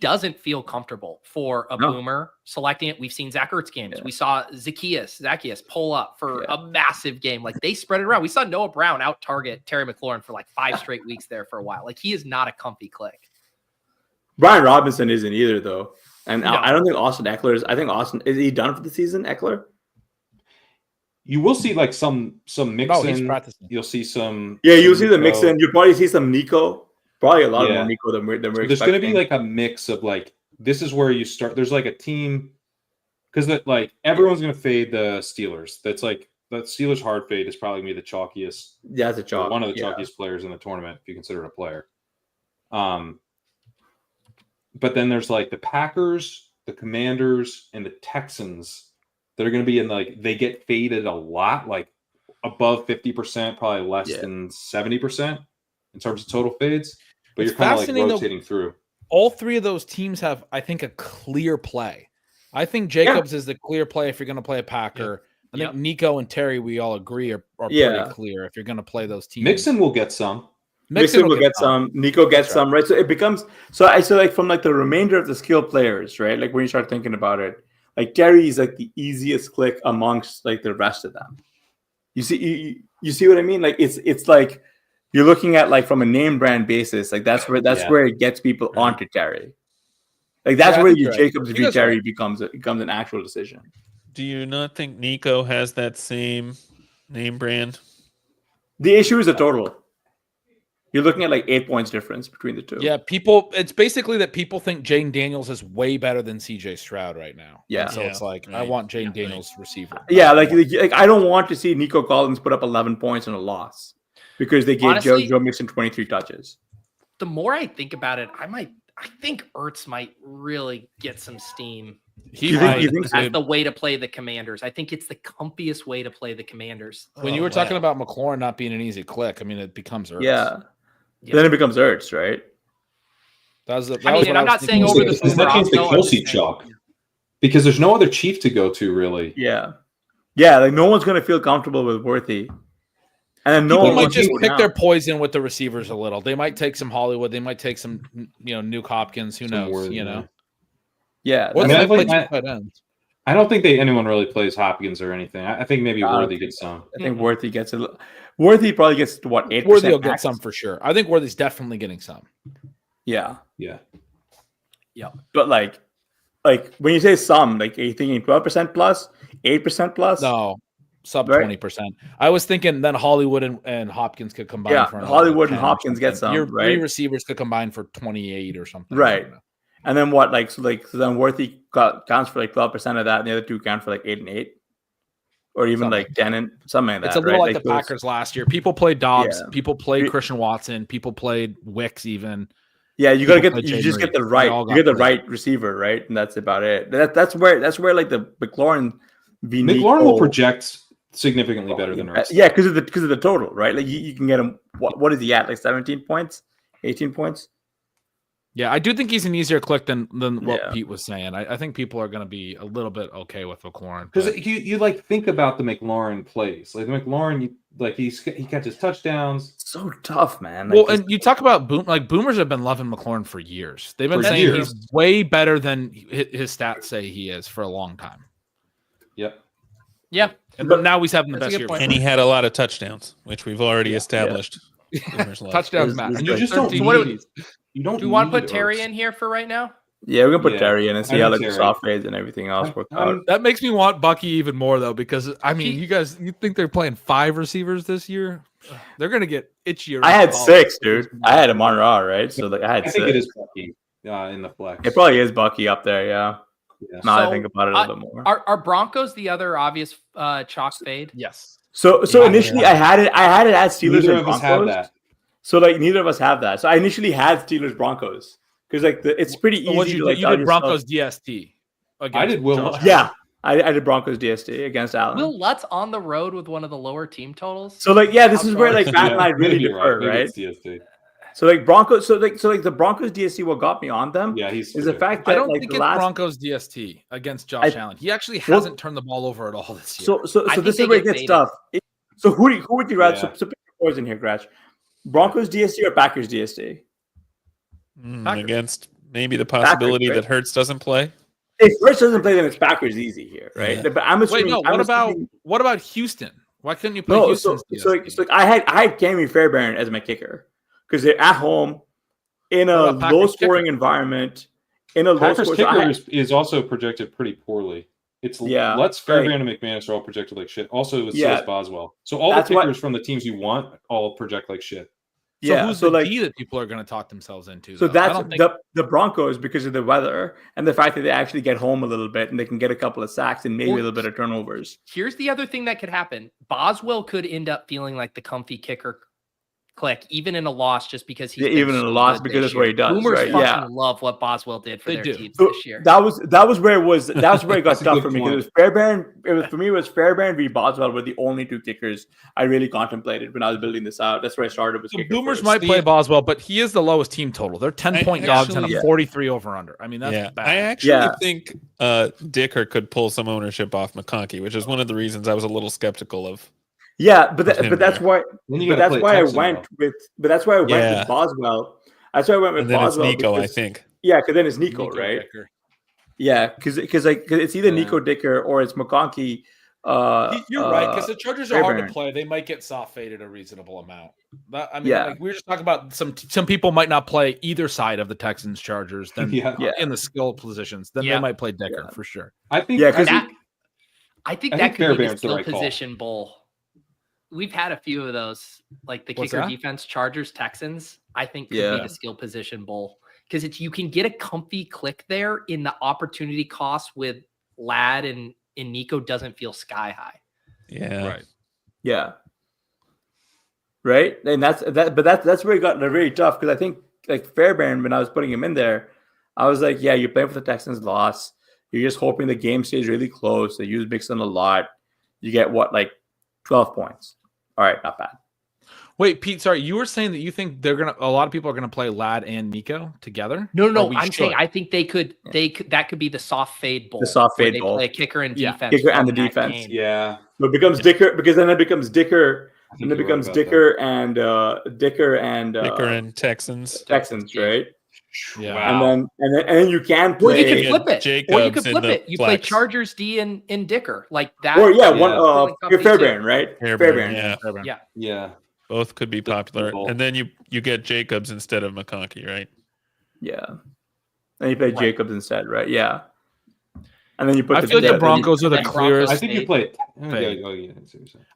doesn't feel comfortable for a boomer selecting it. We've seen Zach Ertz games. We saw Zacchaeus pull up for a massive game. Like they spread it around. We saw Noah Brown out target Terry McLaurin for like 5 straight weeks there for a while. Like he is not a comfy click. Brian Robinson isn't either though. And I don't think Austin Eckler is. I think Austin, is he done for the season, Eckler? You will see like some mix-in. Oh, he's practicing. You'll see some. Yeah, you'll see the mix-in. You'll probably see some Nico. Probably a lot more Nico than we're expecting. There's going to be like a mix of like, this is where you start. There's like a team, because that like everyone's going to fade the Steelers. That's like the Steelers hard fade is probably going to be the chalkiest. Yeah, it's a chalk. One of the chalkiest players in the tournament, if you consider it a player. But then there's like the Packers, the Commanders, and the Texans that are going to be in like, they get faded a lot, like above 50%, probably less than 70% in terms of total fades. But you're kind of like rotating through. All 3 of those teams have, I think, a clear play. I think Jacobs is the clear play if you're going to play a Packer. I think Nico and Terry, we all agree, are pretty clear if you're going to play those teams. Mixon will get some. Mixon will get some. Nico gets some, right? So it becomes so like from like the remainder of the skill players, right? Like when you start thinking about it, like Terry is like the easiest click amongst like the rest of them. You see what I mean? Like it's like you're looking at like from a name brand basis, like that's where it gets people onto Terry. Like that's where your Jacobs v. Terry becomes an actual decision. Do you not think Nico has that same name brand? The issue is the total. You're looking at like 8 points difference between the two. Yeah, it's basically that people think Jane Daniels is way better than CJ Stroud right now. Yeah. And so it's like, I want Jane Daniels receiver. Yeah, like I don't want to see Nico Collins put up 11 points in a loss because they gave Joe Mixon 23 touches. the more I think about it, I think Ertz might really get some steam. You think As the way to play the Commanders. I think it's the comfiest way to play the Commanders. when you were talking about McLaurin not being an easy click, I mean, it becomes Ertz. Yeah. Then it becomes Ertz, right? I'm not saying over the Is that means the Kelsey chalk? Because there's no other chief to go to, really. Yeah. Yeah, like no one's going to feel comfortable with Worthy. And no People one might wants to just go pick down. their poison with the receivers a little. They might take some Hollywood. They might take some, Nuke Hopkins. Who knows? Worthy, Yeah. Or I mean, they I play think two I- tight ends. I don't think anyone really plays Hopkins or anything. I think maybe I don't Worthy think gets some. I think Worthy gets a little. Worthy probably gets to what, 8%? Worthy will get max? some for sure. I think Worthy's definitely getting some. Yeah. Yeah. But like when you say some, like are you thinking 12% plus, 8% plus? No, sub Right. 20%. I was thinking then Hollywood and Hopkins could combine. Yeah, for another Hollywood and 10 or Hopkins get something. some, Your right? three receivers could combine for 28 or something. Right. And then what? So then Worthy counts for like 12% of that, and the other two count for like 8 and 8, or even Something like 10 and something like that. It's a little right? like the those- Packers last year. People played Dobbs. Yeah. People played Christian Watson. People played Wicks even. Yeah, you gotta people get play you just Jay get the Murray. right They all you get got the played. right receiver, right? And that's about it. That's where like the McLaurin McLaurin will project significantly better than Ertz. Yeah, because of the total, right? Like you can get him. What is he at? Like 17 points, 18 points. Yeah, I do think he's an easier click than what Yeah. Pete was saying. I think people are going to be a little bit okay with McLaurin. Because but- you like think about the McLaurin plays. Like the McLaurin, he catches touchdowns. So tough, man. Well, and you talk about boomers have been loving McLaurin for years. They've been For saying years. he's way better than his stats say he is for a long time. Yep. Yeah. And but now he's having the That's a best good year. point. And he had a lot of touchdowns, which we've already established. Boomers love. Touchdowns matter. And you just don't. So what do need- You don't. Do we want to need put Terry Ertz. in here for right now? Yeah, we're gonna put Yeah. Terry in and I see how think like the Terry. soft fades and everything else work out. That makes me want Bucky even more though, because I mean, He- you think they're playing 5 receivers this year? They're gonna get itchier. I had 6, dude. I had him on Raw, right? So like I had I 6. think it is Bucky in the flex. It probably is Bucky up there, yeah. Yeah. Now I So, think about it a little bit more. Are Broncos the other obvious chalk fade? Yes. So Yeah, initially I had it at Steelers Neither and of us have Broncos. that. So like neither of us have that. So I initially had Steelers Broncos because like it's pretty easy. What you to, do? like, You tell did yourself- Broncos DST. I did Will. Josh Yeah, I did Broncos DST against Allen. Will Lutz on the road with one of the lower team totals? So like yeah, this How is where far- like Matt and I really maybe you're differ, Maybe right? it's DST. So like Broncos, so like the Broncos DST, what got me on them Yeah, he's is the fact that I don't like think the it's last. Broncos DST against Josh Allen. He actually Well- hasn't turned the ball over at all this year. So I this think is where they it get gets faded. tough. So who would you rather? Yeah. So pick your poison here, Gratch. Broncos DST or Packers DST? Packers. Against maybe the possibility right? that Hertz doesn't play. If Hurts doesn't play, then it's Packers easy here, right? Yeah. But I'm Wait, assuming. no. I'm What about Houston? Why couldn't you play No, Houston? so I had Cammy Fairbairn as my kicker because they're at home in a What about Packers low-scoring kicker? environment. In a Packers low-scoring, kicker is also projected pretty poorly. It's Yeah, Lutz, right. Fairbairn, and McManus are all projected like shit. Also, with Yeah. Silas Boswell. So all That's the what- kickers from the teams you want all project like shit. So yeah. who's So the like, D that people are going to talk themselves into? so though? I that's don't think the Broncos because of the weather and the fact that they actually get home a little bit and they can get a couple of sacks and maybe a Well, little bit of turnovers. Here's the other thing that could happen. Boswell could end up feeling like the comfy kicker click, even in a loss, just because he's Yeah, been even in so a loss good because this that's what he year. does, Boomers right? fucking Yeah. love what Boswell did for They their do. teams So this year. that was where it was. That was where it got That's a tough good for me point. because it was Fairbairn v. Boswell were the only two kickers I really contemplated when I was building this out. That's where I started with So kicker Boomers first. might play Boswell, but he is the lowest team total. They're 10-point dogs and a actually- 43 over under. I mean, that's yeah, bad. I actually Yeah. think Dicker could pull some ownership off McConkey, which is one of the reasons I was a little skeptical of. Yeah, but Put him but that's there. why. Then you But gotta that's play why I Texan, went though. with. But that's why I went Yeah. with Boswell. That's why I went with And then Boswell. it's Nico, I because- think. Yeah, because then it's Nico, Nico right? Dicker. Yeah, because it's either Yeah. Nico Dicker or it's McConkey. You're right, because the Chargers are hard to Fairbairn. play. They might get soft faded a reasonable amount. Yeah. Like we were just talking about some people might not play either side of the Texans Chargers. Then Yeah. Yeah. in the skill positions, then Yeah. they might play Dicker Yeah. for sure. I think. Yeah, 'cause That, I think I that think could be the Fairbairn's the skill right call. position bowl. We've had a few of those, like the What's kicker that? defense, Chargers, Texans. I think could be Yeah. the skill position bowl because it's you can get a comfy click there in the opportunity cost with Ladd and Nico doesn't feel sky high. Yeah. Right. Yeah. Right, and that's where it got really tough because I think Fairbairn, when I was putting him in there, I was like, yeah, you're playing for the Texans loss. You're just hoping the game stays really close. They use Mixon a lot. You get 12 points. All right, not bad. Wait, Pete, sorry, you were saying that you think a lot of people are gonna play Lad and Nico together? No. I'm saying I think they could that could be the soft fade bowl. The soft fade bowl. Play a kicker and defense. Kicker and the defense. Game. Yeah. So it becomes Dicker, because then it becomes Dicker. And it becomes Dicker and Texans. Texans, right? Yeah. Wow. And then you can play. Or you can flip it. Jacobs Or you could in flip the it. You play flex. Chargers D and Dicker like that. Or Really Fairbairn, right? Fairbairn, yeah. Yeah. Yeah. Both could be popular. Both. And then you get Jacobs instead of McConkey, right? Yeah. And you play Jacobs instead, right? Yeah. And then you put I feel like the Broncos are the clearest. I think you play.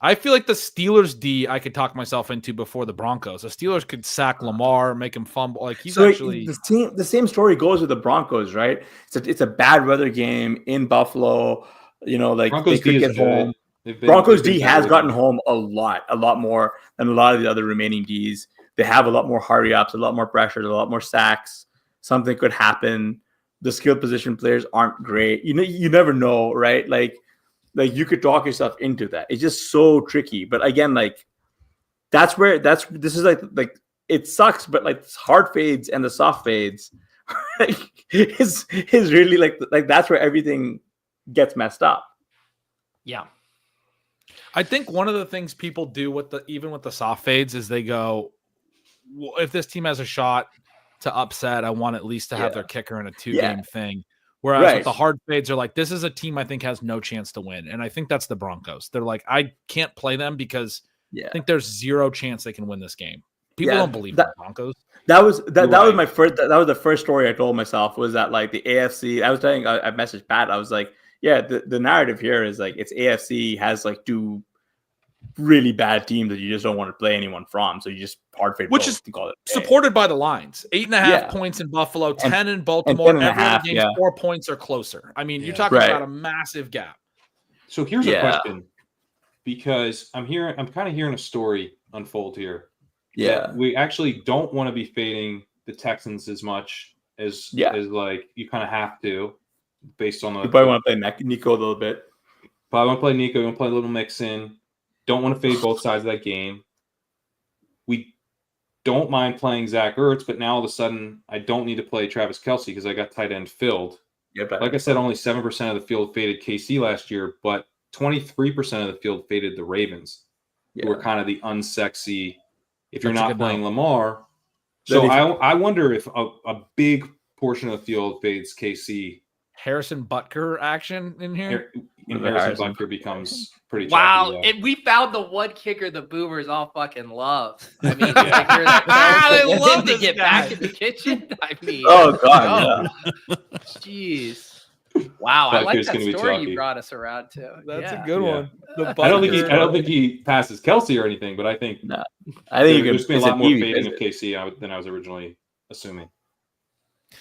I feel like the Steelers D I could talk myself into before the Broncos. The Steelers could sack Lamar, make him fumble. Like he's actually the same story goes with the Broncos, right? It's a bad weather game in Buffalo. Broncos they could D get is home. Broncos D has gotten home a lot more than a lot of the other remaining Ds. They have a lot more hurry ups, a lot more pressure, a lot more sacks. Something could happen. The skill position players aren't great. You never know, right? Like you could talk yourself into that. It's just so tricky. But again, this is like it sucks, but hard fades and the soft fades is really like that's where everything gets messed up. Yeah. I think one of the things people do even with the soft fades is they go, well, if this team has a shot to upset, I want at least to have their kicker in a 2-game thing. Whereas with the hard fades are like, this is a team I think has no chance to win. And I think that's the Broncos. They're like, I can't play them because I think there's zero chance they can win this game. People don't believe the Broncos. That was the first story I told myself was that the AFC. I was telling I messaged Pat. I was like, yeah, the narrative here is it's AFC has two really bad teams that you just don't want to play anyone from. So you just hard fade, which is supported by the lines. 8.5 points in Buffalo, 10 in Baltimore. And 10 and a half, 4 points or closer. I mean, you're talking about a massive gap. So here's a question, because I'm kind of hearing a story unfold here. Yeah, we actually don't want to be fading the Texans as much as you kind of have to, based on the. You probably want to play Nico a little bit. Probably want to play Nico. You want to play a little mix in. Don't want to fade both sides of that game. We don't mind playing Zach Ertz, but now all of a sudden I don't need to play Travis Kelce because I got tight end filled. Yeah, like I said, only 7% of the field faded KC last year, but 23% of the field faded the Ravens, who were kind of the unsexy. If you're not playing Lamar, so I wonder if a big portion of the field fades KC. Harrison Butker action in here. Harrison Butker becomes pretty. Wow, choppy, and we found the one kicker the boomers all fucking love. I mean, they love to get back in the kitchen. I mean, oh god, jeez. Wow, I like that story you brought us around to. That's a good one. I don't think he passes Kelce or anything, but I think I think there's been a lot more fading of KC than I was originally assuming.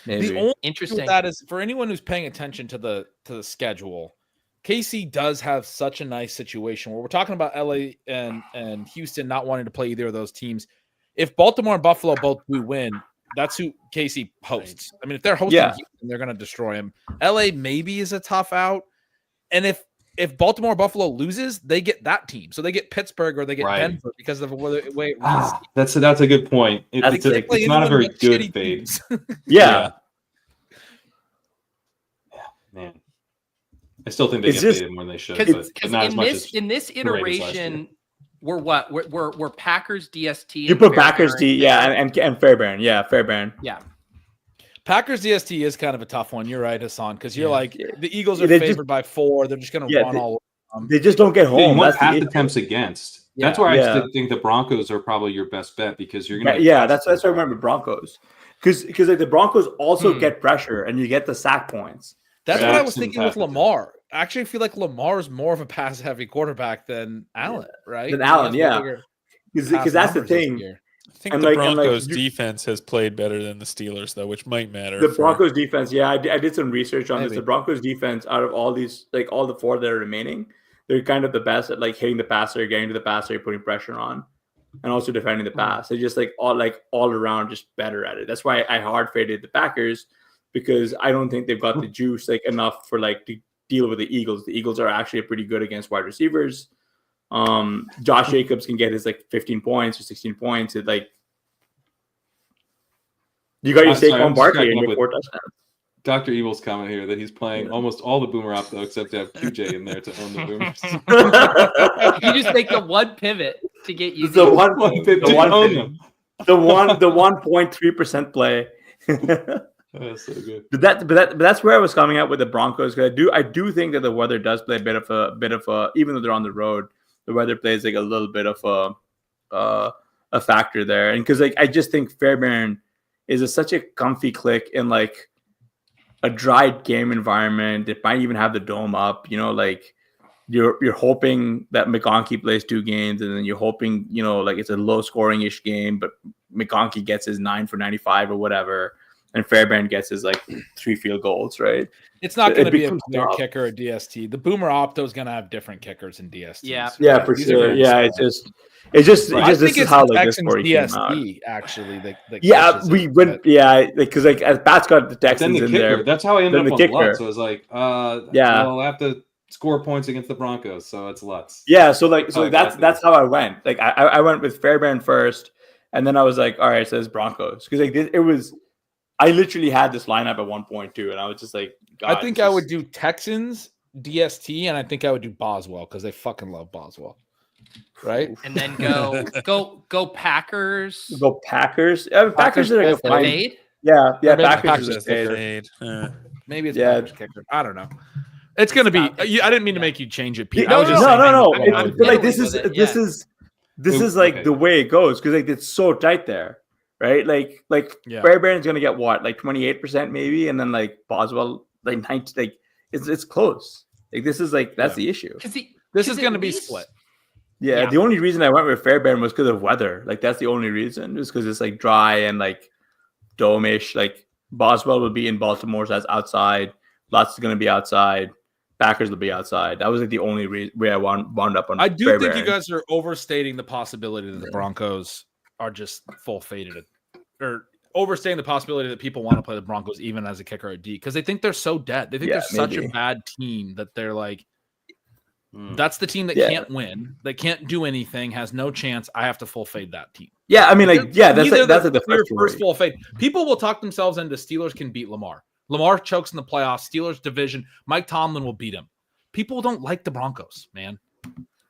Maybe. The only interesting with that is for anyone who's paying attention to the schedule, KC does have such a nice situation where we're talking about LA and Houston not wanting to play either of those teams. If Baltimore and Buffalo both do win, that's who KC hosts. I mean, if they're hosting Houston, they're going to destroy him. LA maybe is a tough out, and if Baltimore or Buffalo loses, they get that team. So they get Pittsburgh or they get Denver because of the way it runs. That's a good point. It's not a very good fade. Yeah, man. I still think they get faded more than they should. But not as much as in this iteration, we're what? We're Packers DST. You put Packers D, and Fairbairn. Yeah, Fairbairn. Yeah. Packers DST is kind of a tough one. You're right, Hassan, because you're like the Eagles are favored by 4. They're just going to run all over them. They just don't get home. You want half attempts against. That's why I still think the Broncos are probably your best bet because you're going to. Yeah, that's why I remember Broncos because the Broncos also get pressure and you get the sack points. That's what I was thinking with Lamar. I actually feel like Lamar is more of a pass-heavy quarterback than Allen, right? Than Allen, because that's the thing. I think the Broncos defense has played better than the Steelers, though, which might matter. The Broncos defense, I did some research on this. The Broncos defense, out of all these, all the 4 that are remaining, they're kind of the best at hitting the passer, getting to the passer, putting pressure on. and also defending the pass. They're just all around just better at it. That's why I hard faded the Packers, because I don't think they've got the juice enough for to deal with the Eagles. The Eagles are actually pretty good against wide receivers. Josh Jacobs can get his 15 points or 16 points. You got your Saquon Barkley and your 4 touchdowns. Dr. Evil's comment here that he's playing almost all the Boomer Opto except to have QJ in there to own the Boomers. You just make the one pivot to get you the 1.3% play. That's so good. But that's where I was coming out with the Broncos, because I do think that the weather does play a bit of a even though they're on the road, the weather plays a little bit of a factor there. And because I just think Fairbairn is such a comfy click in a dry game environment. It might even have the dome up, you're hoping that McConkey plays 2 games, and then you're hoping, it's a low scoring ish game, but McConkey gets his 9 for 95 or whatever, and Fairbairn gets his 3 field goals, right? It's not going to be a clear kicker or DST. The Boomer Opto is going to have different kickers and DST. Yeah, for sure. Yeah, it's just this is how this story DST actually. Because as Pat's got the Texans in there. That's how I ended up on Lutz. So I was I'll have to score points against the Broncos, so it's Lutz. Yeah, so that's how I went. I went with Fairbairn first, and then I was all right, so it's Broncos, because it was. I literally had this lineup at 1.2, and I was just God, I think I would do Texans, DST, and I think I would do Boswell, because they fucking love Boswell. Right? And then go Packers. Go Packers. Packers are a fade. Yeah, Packers is a fade. Maybe it's Packers kicker. I don't know. It's gonna be. I didn't mean to make you change it, Pete. No. This is the way it goes, because it's so tight there, right? Fairbairn's gonna get what, 28% maybe, and then Boswell 90. It's close. This is that's the issue. This is gonna be split. Yeah, the only reason I went with Fairbairn was because of weather. That's the only reason. Just because it's dry and dome-ish. Boswell will be in Baltimore, so that's outside. Lutz is going to be outside. Packers will be outside. That was the only way I wound up on. I do Fairbairn. think you guys are overstating the possibility that the Broncos are just full faded, or overstating the possibility that people want to play the Broncos even as a kicker or D, because they think they're so dead. They think they're such a bad team that they're that's the team that can't win, that can't do anything, has no chance. I have to full fade that team. Yeah, I mean, that's the first full fade. People will talk themselves into Steelers can beat Lamar. Lamar chokes in the playoffs. Steelers division. Mike Tomlin will beat him. People don't like the Broncos, man.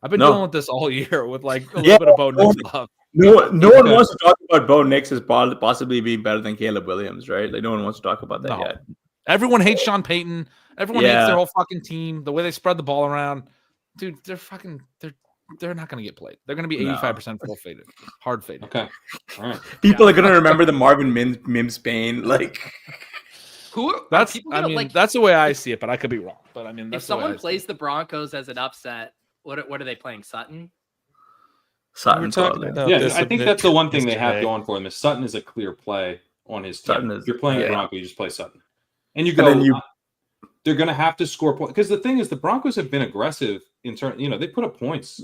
I've been dealing with this all year with a little bit of Bo Nix love. No one wants to talk about Bo Nix as possibly being better than Caleb Williams, right? No one wants to talk about that yet. Everyone hates Sean Payton. Everyone hates their whole fucking team. The way they spread the ball around. Dude, they're not going to get played. They're going to be 85% full faded, hard faded. Okay, all right. People are going to remember the Marvin Mims pain. That's the way I see it, but I could be wrong. But I mean, if someone plays the Broncos as an upset, what are they playing? Sutton. Sutton, I think that's the one thing they have going for them is Sutton is a clear play on his team. If you're playing Broncos, you just play Sutton, and you go. They're going to have to score points, because the thing is, the Broncos have been aggressive in turn. They put up points,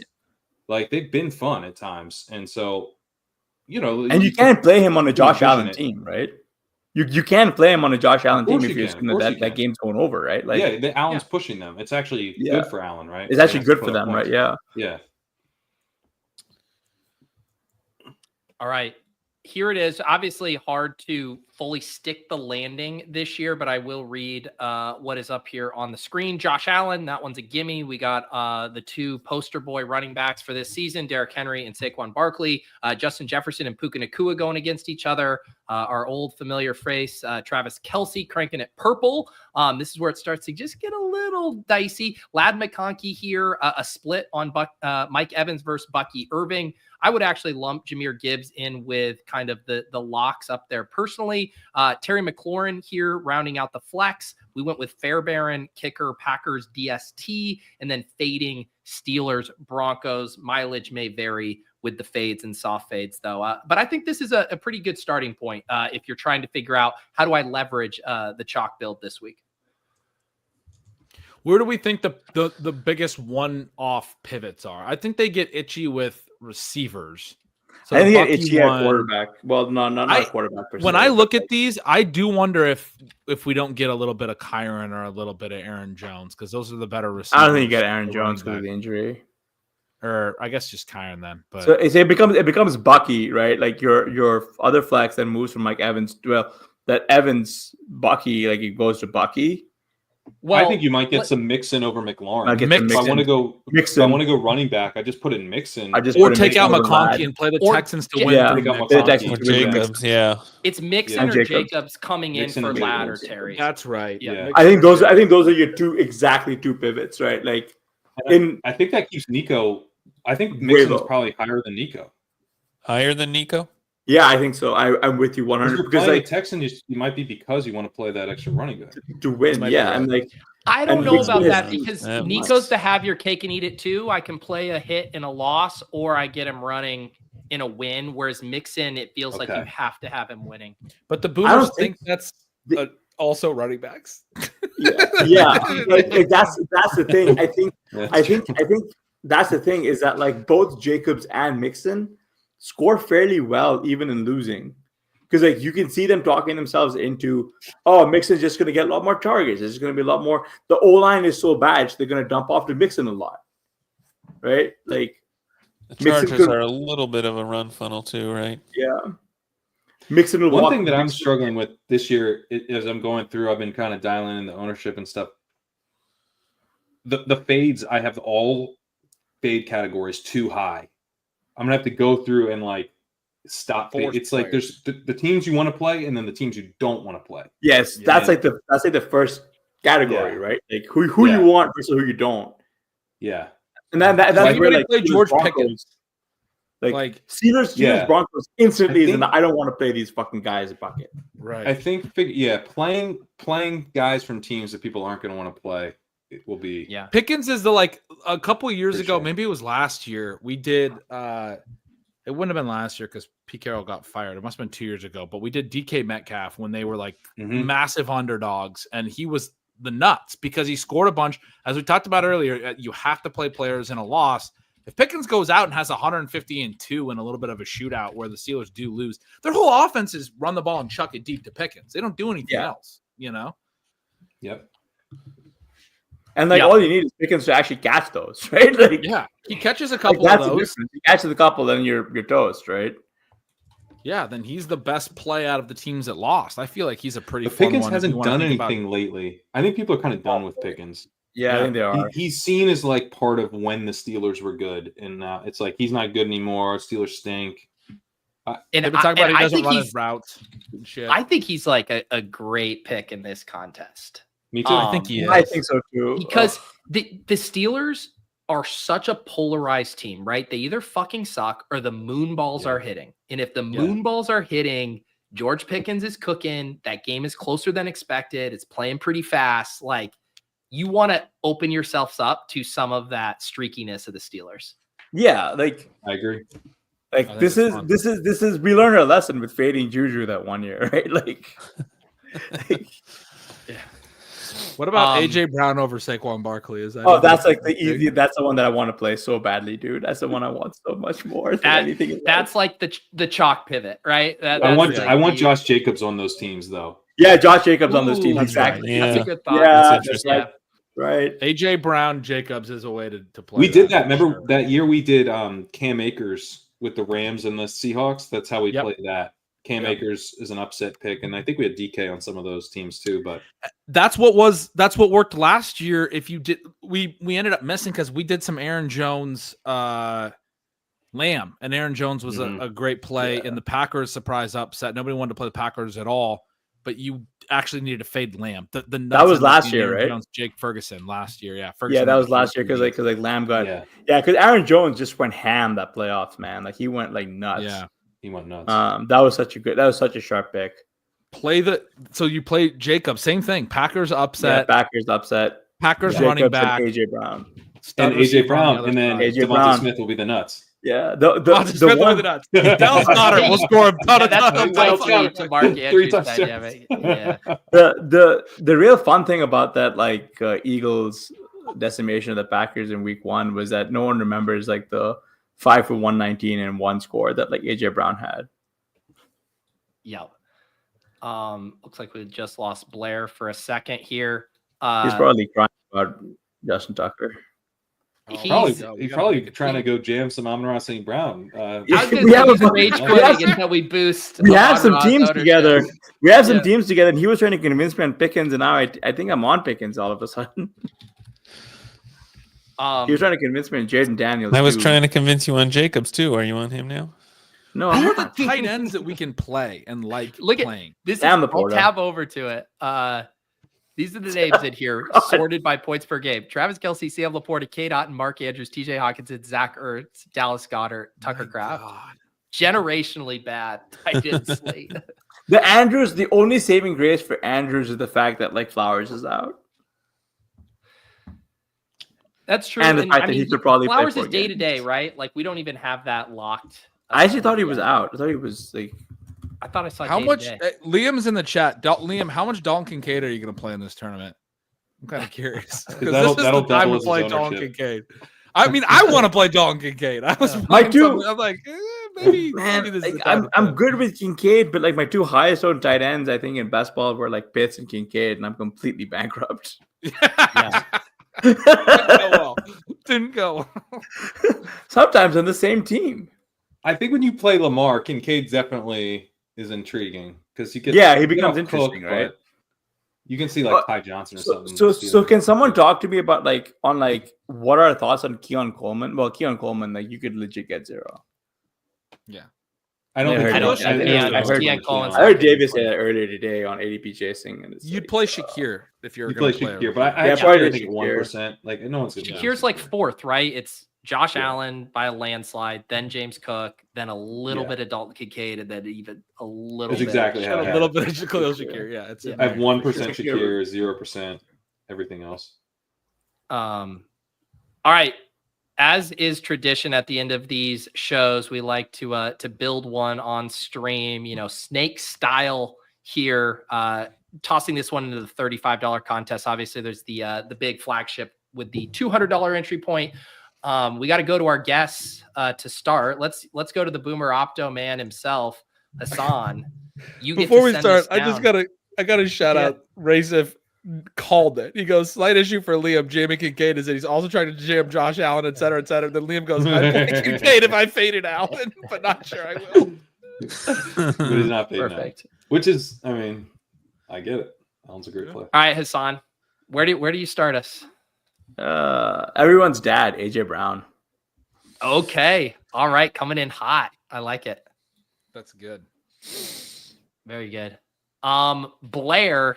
they've been fun at times, and so and you can't play him on a Josh Allen team, right? You can't play him on a Josh Allen team if you're assuming that game's going over, right? Allen's pushing them. It's actually good for Allen, right? It's actually good for them, right? Yeah. All right. Here it is. Obviously hard to fully stick the landing this year, but I will read what is up here on the screen. Josh Allen, that one's a gimme. We got the 2 poster boy running backs for this season, Derrick Henry and Saquon Barkley. Justin Jefferson and Puka Nacua going against each other. Our old familiar face, Travis Kelce cranking it purple. This is where it starts to just get a little dicey. Ladd McConkey here, a split on Mike Evans versus Bucky Irving. I would actually lump Jahmyr Gibbs in with kind of the locks up there personally. Terry McLaurin here rounding out the flex. We went with Fairbairn, kicker, Packers, DST, and then fading Steelers, Broncos. Mileage may vary with the fades and soft fades, though. But I think this is a pretty good starting point if you're trying to figure out how do I leverage the chalk build this week. Where do we think the biggest one-off pivots are? I think they get itchy with receivers. So I think Bucky it's a one- quarterback. Well, not a quarterback. Per When se, I but look at these, I do wonder if we don't get a little bit of Kyron or a little bit of Aaron Jones because those are the better receivers. I don't think you get Aaron or Jones running because of the back. injury. Or I guess just Kyron then. But So it becomes Bucky, right? Like your other flex then moves from like Evans. Well, that Evans Bucky, like it goes to Bucky. Well, I think you might get some Mixon over McLaurin. I'll get Mixon. If I want to go, Mixon. if I want to go running back, I just put in Mixon. I just or put a take out Mixon over Lad. McConkey and play the Or- Texans to yeah, win. yeah, through Take out Mixon. the Texans Or to win the Jacobs, yeah. it's Mixon Yeah. or Jacobs. Jacobs coming in Mixon for or Lad or Jacobs. Terry. That's right. Yeah. I think those are your exactly two pivots, right? Like I think that keeps Nico. I think Way Mixon's low. probably higher than Nico. Higher than Nico? yeah, I think so. I'm with you If 100 you're because playing like a Texan, you might be because you want to play that extra running back. to win, might be yeah, right. I'm like I don't And know Mixon about is- that because that Nico's much. to have your cake and eat it too. I can play a hit and a loss, or I get him running in a win. Whereas Mixon, it feels like Okay. you have to have him winning. But the I Boomers don't think think- that's the- also running backs. yeah, like, that's the thing. I think that's the thing is that like both Jacobs and Mixon score fairly well even in losing. Because like you can see them talking themselves into, oh, Mixon's just going to get a lot more targets. There's going to be a lot more. The O line is so bad, so they're going to dump off to Mixon a lot, right? Like, The Mixon Chargers could- are a little bit of a run funnel too, right? yeah, Mixon will One walk thing that I'm Mixon- struggling with this year, as I'm going through, I've been kind of dialing in the ownership and stuff. The fades, I have all fade categories too high. I'm gonna have to go through and like stop. Force It's like there's the teams you want to play and then the teams you don't want to play. Yes, Yeah. that's like the first category, Yeah. right? Like who Yeah. you want versus who you don't, Yeah, and that's Like, where when like play Steelers, George Broncos, Pickens. like Like Steelers Yeah. Broncos instantly I is think- I don't want to play these fucking guys a bucket. right. I think playing guys from teams that people aren't going to want to play, it will be. Yeah. Pickens is the like a couple years For ago, sure. maybe it was last year. We did it wouldn't have been last year because Pete Carroll got fired. It must have been 2 years ago. But we did DK Metcalf when they were like Mhm. massive underdogs, and he was the nuts because he scored a bunch. As we talked about earlier, you have to play players in a loss. If Pickens goes out and has 150-2 in a little bit of a shootout where the Steelers do lose, their whole offense is run the ball and chuck it deep to Pickens. They don't do anything Yeah. else, you know? Yep. And like Yeah. all you need is Pickens to actually catch those, right? Like, Yeah. He catches a like, couple that's of the those. difference. He catches a couple, then you're toast, right? Yeah, then he's the best play out of the teams that lost. I feel like he's a pretty But fun Pickens one if you hasn't wanna done think about anything lately. I think people are kind of done with Pickens. Yeah, I think they are. He's seen as like part of when the Steelers were good, and now it's like he's not good anymore. Steelers stink. And They've been talking about and he doesn't think run he's- his routes and shit. I think he's like a great pick in this contest. Me too. I think he is. I think so too. Because the Steelers are such a polarized team, right? They either fucking suck or the moon balls are hitting. And if the moon balls are hitting, George Pickens is cooking. That game is closer than expected. It's playing pretty fast. Like, you want to open yourselves up to some of that streakiness of the Steelers. yeah, like I agree. like think this it's is fun. this is this is we learned our lesson with fading Juju that one year, right? Like What about Um, AJ Brown over Saquon Barkley? Is that oh, even- that's like the easy. That's the one that I want to play so badly, dude. That's the one I want so much more than That- anything. in life. That's like the chalk pivot, right? I That's want like the- Josh Jacobs on those teams though. yeah, Josh Jacobs on those Ooh, teams that's exactly. That's Yeah. a good thought. Yeah, That's that's interesting. right. Right. AJ Brown Jacobs is a way to play. We did that. for Remember sure. that year we did Cam Akers with the Rams and the Seahawks? That's how we Yep. played that. Cam Yep. Akers is an upset pick, and I think we had DK on some of those teams too. But That's what worked last year. If you did, we ended up missing because we did some Aaron Jones, Lamb, and Aaron Jones was Mhm. a great play in the Packers surprise upset. Nobody wanted to play the Packers at all, but you actually needed to fade Lamb. The That nuts was in last between year, Aaron right? Jones, Jake Ferguson last year. Yeah, Yeah, Ferguson that had was last year huge because like Lamb got yeah, because Aaron Jones just went ham that playoffs, man. Like he went like nuts. Yeah. he went nuts. That was such a sharp pick. So you play Jacob, same thing. Packers Yeah, upset, Packers upset. Packers Jacobs running back, and AJ Brown. stud and AJ receiver on the Brown, other and then side. AJ Devontae Brown. Smith will be the nuts. Yeah, Devontae the Smith one, over the nuts. Dallas Goedert will score a ton Yeah, of that's touchdowns. the Dallas way Goedert. to Mark 3 Andrews touchdowns. dynamic. Yeah. the real fun thing about that like Eagles decimation of the Packers in week 1 was that no one remembers like the 5 for 119 and 1 score that like AJ Brown had. Yep. Looks like we just lost Blair for a second here. He's probably crying about Justin Tucker. He's probably trying to go jam some Amon-Ra St. Brown. We have we boost. We have some teams together. We have some teams together, and he was trying to convince me on Pickens, and now I think I'm on Pickens all of a sudden. He was trying to convince me on Jaden Daniels. I was trying to convince you on Jacobs too. Are you on him now? No, who are the tight ends that we can play and look playing? At this. I'll tab over to it. These are the names in here, sorted by points per game. Travis Kelce, Sam Laporta, Cade Otton, Mark Andrews, TJ Hawkinson, Zach Ertz, Dallas Goedert, Tucker Kraft. Generationally bad tight end slate. The Andrews, the only saving grace for Andrews is the fact that like Flowers is out. That's true. And the fact that he could probably Flowers is day to day, right? Like we don't even have that locked. I actually thought he was out. I thought he was like. I thought I saw how much. Liam's in the chat. Liam, how much Dalton Kincaid are you going to play in this tournament? I'm kind of curious. That'll time to play Dalton Kincaid. I mean, I want to play Dalton Kincaid. I was my two. I'm like, maybe this is I'm good with Kincaid, but like my two highest owned tight ends, I think in best ball were like Pitts and Kincaid, and I'm completely bankrupt. Yeah. Didn't go well. Sometimes on the same team. I think when you play Lamar, Kincaid definitely is intriguing because he becomes interesting, right? You can see like Ty Johnson or something. So can someone talk to me about what are our thoughts on Keon Coleman? Well, Keon Coleman, like you could legit get 0. Yeah, I heard Davis say that earlier today on ADP chasing, and you'd play Shakir if you're going to play Shakir, but I probably think 1%. Like no one's going to. Shakir's like 4th, right? It's Josh Allen by a landslide, then James Cook, then a little bit of Dalton Kincaid, and then even a little. That's exactly how a little bit of Khalil Shakir. Yeah, it's. I have 1% Shakir, 0% everything else. All right. As is tradition at the end of these shows, we like to build one on stream. Snake style here. Tossing this one into the $35 contest. Obviously, there's the big flagship with the $200 entry point. We got to go to our guests to start. Let's go to the Boomer Opto man himself, Hasan. Before we start, I gotta shout out Razif called it. He goes, slight issue for Liam. Jamie Kincaid is that he's also trying to jam Josh Allen, et cetera, et cetera. Then Liam goes, I play Kincaid if I faded Allen, but not sure I will. But he's not fading perfect. Which is, I mean, I get it. Allen's a great player. All right, Hasan, where do you start us? Everyone's dad, AJ Brown. Okay. All right. Coming in hot. I like it. That's good. Very good. Blair,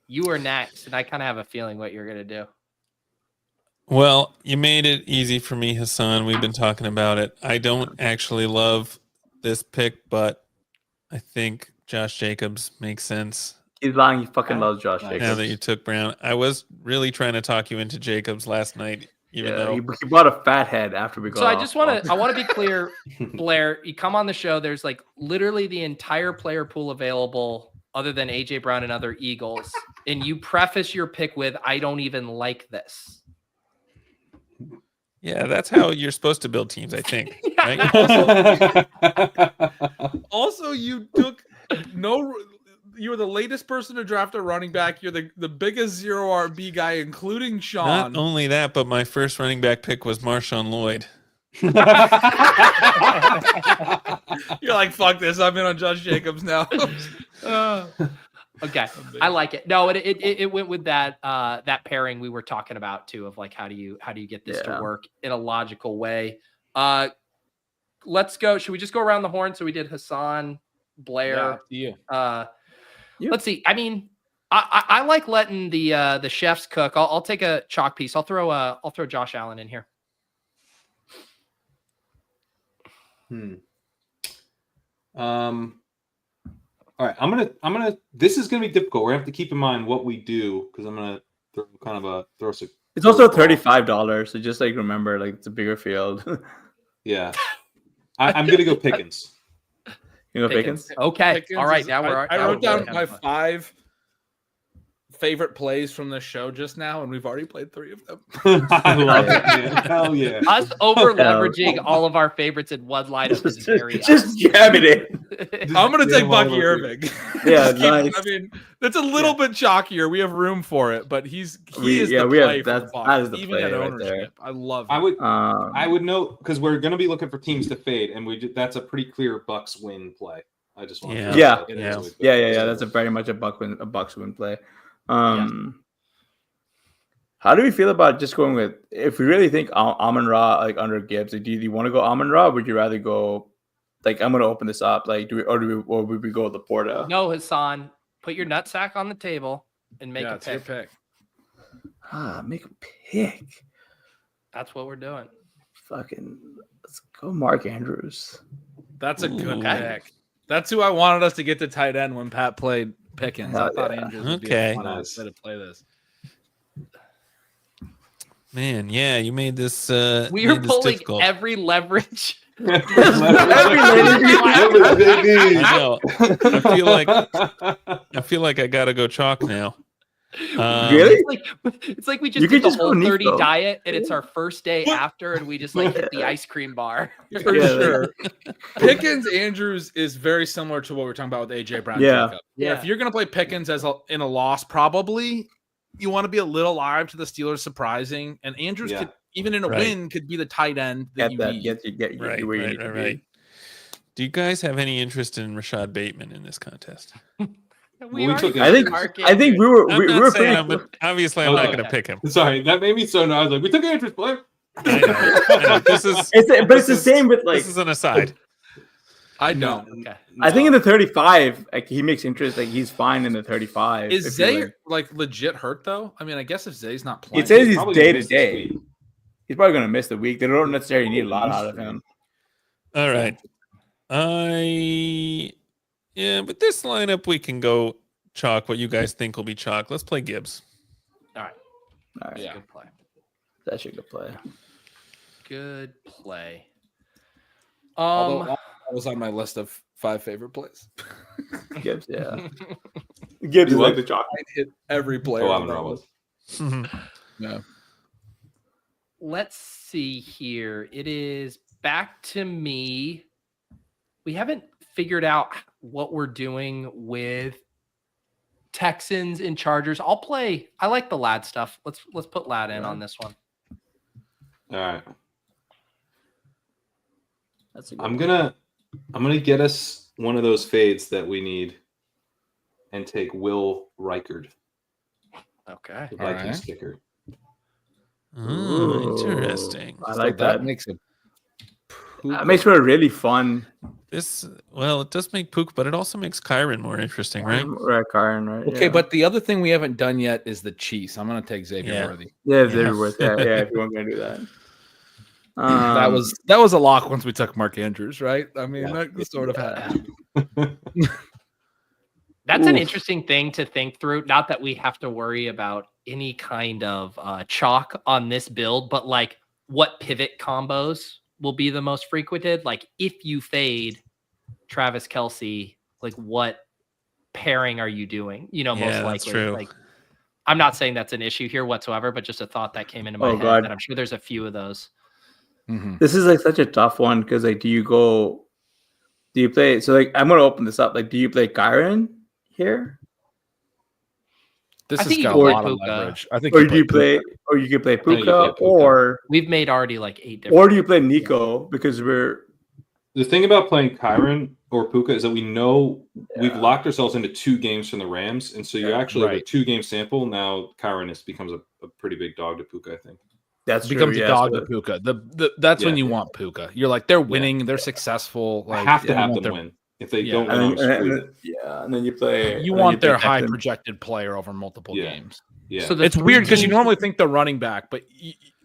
you are next, and I kind of have a feeling what you're going to do. Well, you made it easy for me, Hasan. We've been talking about it. I don't actually love this pick, but I think Josh Jacobs makes sense. He's lying. He fucking loves Josh Jacobs. Now that you took Brown, I was really trying to talk you into Jacobs last night. Even though he bought a fat head after we got. So I want to be clear, Blair. You come on the show. There's like literally the entire player pool available, other than AJ Brown and other Eagles, and you preface your pick with, "I don't even like this." Yeah, that's how you're supposed to build teams, I think. Right? Also, you took no. You were the latest person to draft a running back. You're the biggest 0 RB guy, including Sean. Not only that, but my first running back pick was Marshawn Lloyd. You're like, fuck this. I'm in on Josh Jacobs now. Okay, I like it. No, it went with that pairing we were talking about too, of like how do you get this to work in a logical way. Let's go. Should we just go around the horn? So we did Hasan, Blair. Yeah, Let's see. I mean, I like letting the chefs cook. I'll take a chalk piece. I'll throw Josh Allen in here. All right, I'm gonna. This is gonna be difficult. We have to keep in mind what we do because I'm gonna throw us a. It's also $35, so just like remember, like it's a bigger field. Yeah, I'm gonna go Pickens. You know Pickens? Okay. Pickens all right. Now I wrote down my five favorite plays from the show just now, and we've already played 3 of them. I love it, man. Hell yeah. Us over leveraging all of our favorites in one lineup is very just jam it in. I'm going to take Jam all Bucky over Irving. Yeah, Just keep- nice. I mean, that's a little bit chalkier. We have room for it, but he is We the have- play for the that Bucks, is the even play at right ownership. there. I love I it. would I would note because we're going to be looking for teams to fade, and that's a pretty clear Bucks win play. I just want to Yeah. Yeah. That's a very much a Bucks win play. How do we feel about just going with if we really think Amon Ra like under Gibbs? Like, do you want to go Amon Ra? Or would you rather go like I'm going to open this up? Like, or would we go with Laporta? No, Hasan, put your nutsack on the table and make a it's your pick. pick. Make a pick. That's what we're doing. Fucking let's go, Mark Andrews. That's a good Okay. pick. That's who I wanted us to get to tight end when Pat played Pickens. I Hell thought yeah. Andrews would be Okay. a fun Nice. way to play this. Man, yeah, you made this. We are made this pulling difficult. every leverage. I know. I feel like I gotta go chalk now. Really? It's like we You just could did the just go whole 30 Nico. diet and it's our first day after and we just like hit the ice cream bar. For Yeah, sure. Pickens Andrews is very similar to what we we're talking about with AJ Brown. Yeah. Jacob. Yeah. If you're going to play Pickens in a loss, probably you want to be a little alive to the Steelers surprising. And Andrews Yeah. could, even in a Right. win, could be the tight end that Get you that. need. Get Right, you where you right, need to right, right. be. Do you guys have any interest in Rashad Bateman in this contest? We We already took it. picked I think Mark I think Andrews. we were I'm we not were saying pretty. obviously I'm not Okay. going to pick him. Sorry, that made me so nice. Like we took an interest, Blair. I know. This is But it's the same with like this is an aside. I don't. Okay. I think in the 35, like he makes interest. Like he's fine in the 35. Is if Zay you, like legit hurt though? I mean, I guess if Zay's not playing, It says he's Probably day to missed this day. week. He's probably going to miss the week. They don't necessarily need a lot out of him. All right. But this lineup we can go chalk. What you guys think will be chalk? Let's play Gibbs. All right, Yeah. Good play. that's a good play. Good play. although that was on my list of 5 favorite plays. Gibbs, yeah. Gibbs is like the chalk. I hit every player. Oh, on I'm that wrong. list. Yeah. Let's see here. It is back to me. We haven't figured out what we're doing with Texans and Chargers. I like the Lad stuff. Let's put Lad in on this one. All right. That's a good I'm gonna get us one of those fades that we need, and take Will Reichard, Okay. the All Viking right. sticker. Oh, interesting. I So like that that. makes it. That makes for a really fun. It does make Pook, but it also makes Kyron more interesting, right? Right, Karen, right? Okay, yeah. but the other thing we haven't done yet is the Chiefs. I'm going to take Xavier Yeah. Worthy. Yeah, Yeah. they're worth it. Yeah, if you weren't going to do that. That was a lock once we took Mark Andrews, right? I mean, Yeah. that sort of happened. That's an Oof. interesting thing to think through. Not that we have to worry about any kind of chalk on this build, but like what pivot combos will be the most frequented. Like if you fade Travis Kelce, like what pairing are you doing? You know, most Yeah, likely. that's true. Like I'm not saying that's an issue here whatsoever, but just a thought that came into my Oh, head God. that I'm sure there's a few of those. Mhm. This is like such a tough one because like, do you play? So like, I'm going to open this up. Like, do you play Kyron here, This I has think you got a can play lot of Puka. leverage. I think or you do you play, Puka. or you could play think you Puka, play Puka. or We've made already like 8 different. do you play Nico because we're The thing about playing Kyron or Puka is that we know we've Yeah. locked ourselves into 2 games from the Rams, and so you actually have a right. 2-game sample. Now Kyron becomes a pretty big dog to Puka, I think. that's becomes true, a yeah, dog so- to Puka. That's when Yeah. you want Puka. You're like, they're winning, they're successful. I Like, have to you have want them their- win. If they Yeah. don't win, And I'm then, and, screwed. then, yeah, and then you play. You and then want play their high Texans. projected player over multiple Yeah. games. Yeah. So the It's 3 weird because you teams- normally think the running back, but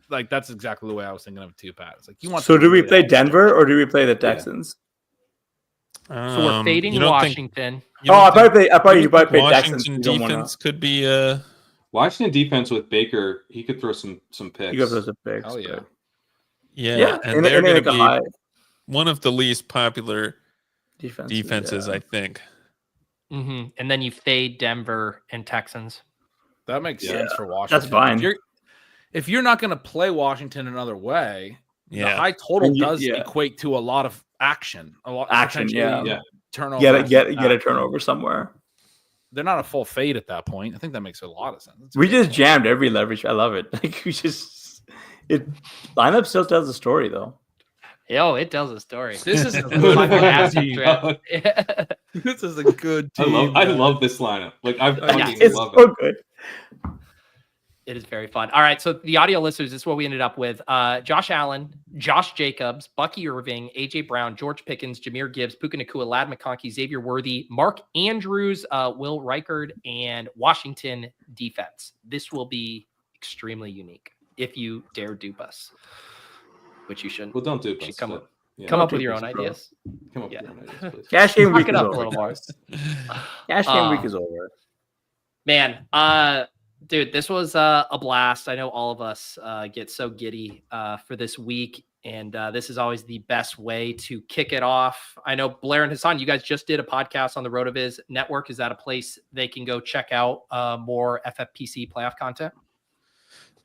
like that's exactly the way I was thinking of it too, Pat. It's like you want. So do we really play all- Denver or do we play the Texans? So we're fading you don't Washington. you Oh, don't I think- probably you play think Texans. Washington You don't wanna- defense could be Washington defense with Baker, he could throw some picks. You go for those picks. Hell yeah. but- yeah, and in they're going like to a be high one of the least popular defenses. defenses, yeah. I think. And then you fade Denver and Texans. That makes Yeah. sense for Washington. That's fine. If you're not going to play Washington another way, the Yeah. high total And does equate to a lot of action. A lot Action, potentially Yeah. turnover. Get a turnover somewhere. They're not a full fade at that point. I think that makes a lot of sense. We just jammed every leverage. I love it. Like lineup still tells the story though. Yo, it tells a story. This is a Fucking good acid team. trip. Yeah. This is a good I team. love this lineup. Like I fucking It's love so it. good. It is very fun. All right, so the audio listeners, this is what we ended up with. Josh Allen, Josh Jacobs, Bucky Irving, AJ Brown, George Pickens, Jameer Gibbs, Puka Nacua, Lad McConkey, Xavier Worthy, Mark Andrews, Will Reichard, and Washington defense. This will be extremely unique if you dare dupe us, which you shouldn't. Well, don't do You should it. come up Don't with dupe your us, own bro. ideas. Come up Yeah. with your own ideas, please. Cash game Fuck week it is up a over. little more. Cash game week is over. Man, dude, this was a blast. I know all of us get so giddy for this week, and this is always the best way to kick it off. I know Blair and Hasan, you guys just did a podcast on the RotoViz network. Is that a place they can go check out more FFPC playoff content?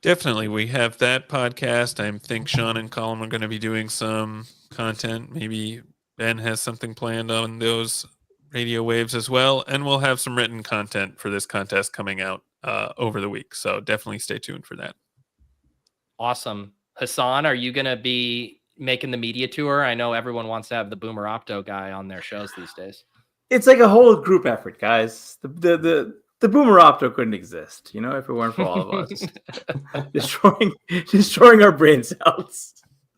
Definitely. We have that podcast. I think Sean and Colin are going to be doing some content. Maybe Ben has something planned on those radio waves as well. And we'll have some written content for this contest coming out over the week. So definitely stay tuned for that. Awesome. Hasan, are you going to be making the media tour? I know everyone wants to have the Boomer Opto guy on their shows these days. It's like a whole group effort, guys. The Boomer Opto couldn't exist, you know, if it weren't for all of us destroying our brain cells.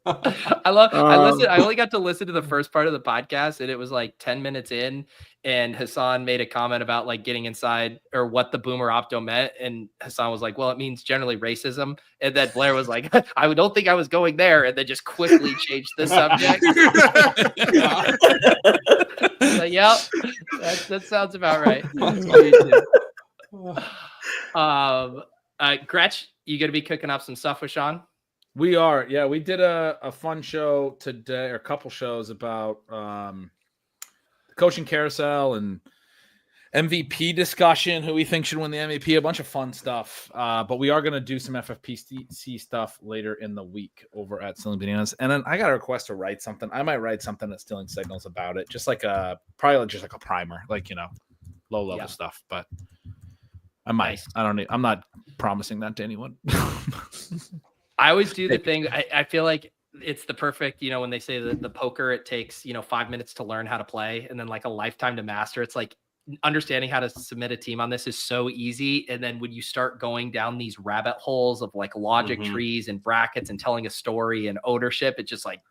I only got to listen to the first part of the podcast, and it was like 10 minutes in, and Hasan made a comment about like getting inside or what the Boomer Opto meant, and Hasan was like, well, it means generally racism, and then Blair was like, I don't think I was going there, and then just quickly changed the subject. Like, yep, that sounds about right. Gretch, you gonna be cooking up some stuff with Sean? We are. Yeah, we did a fun show today, or a couple shows about coaching carousel and MVP discussion, who we think should win the MVP, a bunch of fun stuff. But we are going to do some FFPC stuff later in the week over at Stealing Bananas. And then I got a request to write something. I might write something at Stealing Signals about it, probably just like a primer, like, you know, low level stuff. But I might. Nice. I'm not promising that to anyone. I always do the thing. I feel like it's the perfect, you know, when they say that the poker, it takes, 5 minutes to learn how to play and then like a lifetime to master. It's like understanding how to submit a team on this is so easy. And then when you start going down these rabbit holes of like logic trees and brackets and telling a story and ownership, it just like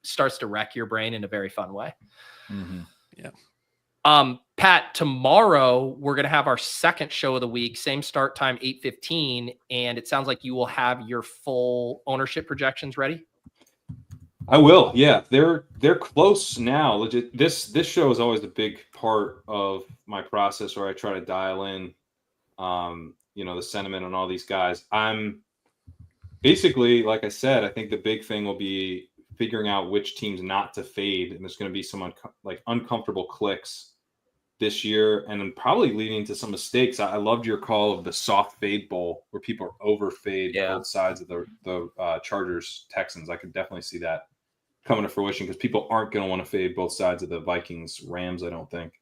starts to wreck your brain in a very fun way. Yeah. Pat, tomorrow we're going to have our second show of the week, same start time, 8:15. And it sounds like you will have your full ownership projections ready. I will. Yeah, they're close now. Legit. This show is always a big part of my process where I try to dial in, the sentiment on all these guys. I'm basically, like I said, I think the big thing will be figuring out which teams not to fade, and there's going to be some uncomfortable clicks this year, and then probably leading to some mistakes. I loved your call of the soft fade bowl where people are over fade both sides of the Chargers Texans. I could definitely see that coming to fruition because people aren't going to want to fade both sides of the Vikings Rams, I don't think.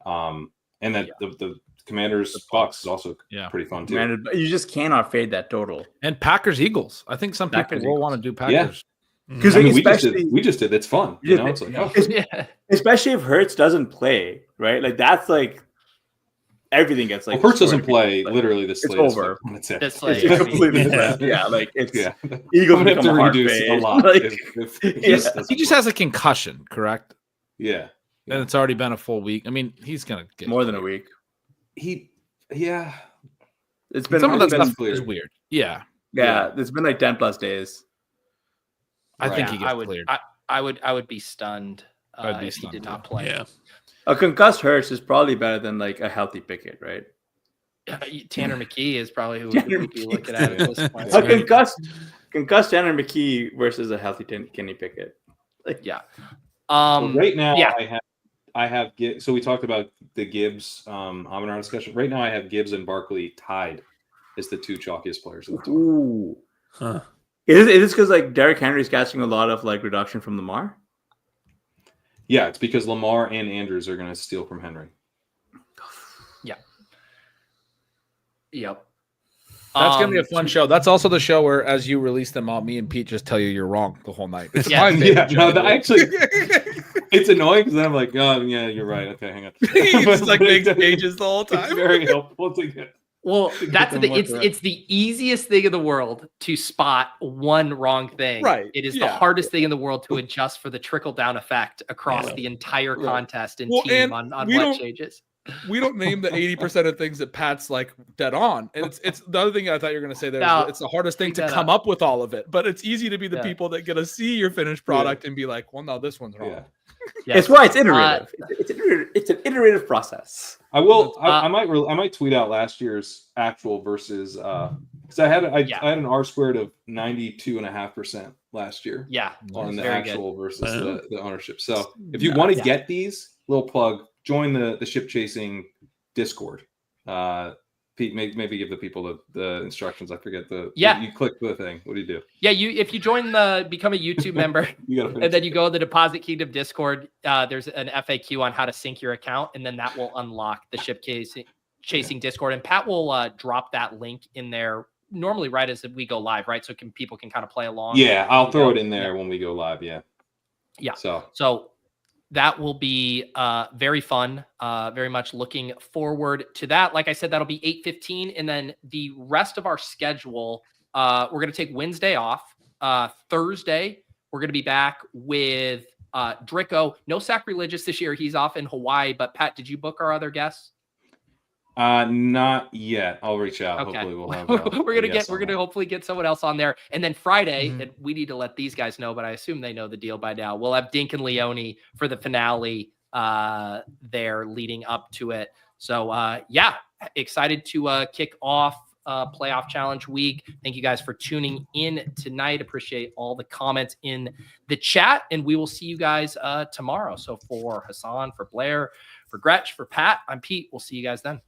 And that the Commanders Bucks is also pretty fun too. You just cannot fade that total. And Packers Eagles. I think some people will want to do Packers. Because we just did. It's fun. You know, it's like especially if Hurts doesn't play, right? Like that's like everything gets like Hurts doesn't play. Literally, the slate it's over. That's it. It's like, It's completely like it's Eagles have to reduce a lot. Like, he just has a concussion, correct? Yeah. And it's already been a full week. I mean, he's gonna get more than a week. It's been some of that stuff clear. is weird. Yeah. It's been like 10 plus days. I think he gets cleared. I would be stunned if he did not play. Yeah. A concussed Hurts is probably better than like a healthy Pickett, right? Tanner McKee is probably who we'd be looking at this point. A concussed Tanner McKee versus a healthy Kenny Pickett. Right now, I have so we talked about the Gibbs Amon-Ra discussion. Right now, I have Gibbs and Barkley tied is the two chalkiest players in the tour. Ooh. Huh. Is this because like Derrick Henry's catching a lot of like reduction from Lamar? Yeah, it's because Lamar and Andrews are going to steal from Henry. Yeah. Yep. That's gonna be a fun show. That's also the show where, as you release them all, me and Pete just tell you you're wrong the whole night. It's Yeah. my favorite show. It's annoying because then I'm like, oh yeah, you're right. Okay, hang on. He just like makes pages the whole It's time. very helpful to get. Well, that's them the more correct. it's the easiest thing in the world to spot one wrong thing. Right, It is the yeah. hardest thing in the world to adjust for the trickle down effect across Yeah. the entire contest and Well, team and on we what don't- changes. We don't name the 80% of things that Pat's like dead on. And it's the other thing I thought you were going to say there. No, It's the hardest thing pick to that come up with all of it, but it's easy to be the Yeah. people that get to see your finished product and be like, well, no, this one's wrong. Yeah. Yes. It's why it's iterative. It's an iterative process. I will. Uh, I might tweet out last year's actual versus because I had an R squared of 92.5% last year Yeah. on the Very actual versus Wow. the ownership. So if you want to Yeah. get these, little plug, join the ship chasing Discord. Pete, maybe give the people the instructions. I forget you click the thing. What do you do? Yeah, if you join become a YouTube member You gotta and then you go to the Deposit Kingdom Discord, there's an FAQ on how to sync your account, and then that will unlock the ship chasing Discord. And Pat will drop that link in there normally right as we go live, right? So people can kind of play along. Yeah, I'll throw it in there when we go live. Yeah. Yeah. So that will be very fun. Very much looking forward to that. Like I said, that'll be 8:15, and then the rest of our schedule, we're going to take Wednesday off. Thursday, we're going to be back with Drico. No Sacrilegious this year. He's off in Hawaii. But Pat, did you book our other guests? not yet. I'll reach out. Okay. Hopefully we'll have. we're gonna hopefully get someone else on there, and then Friday, Mhm. and we need to let these guys know, but I assume they know the deal by now. We'll have Dink and Leone for the finale there leading up to it. So yeah, excited to kick off playoff challenge week. Thank you guys for tuning in tonight. Appreciate all the comments in the chat, and we will see you guys tomorrow. So for Hasan, for Blair, for Gretch, for Pat, I'm Pete. We'll see you guys then.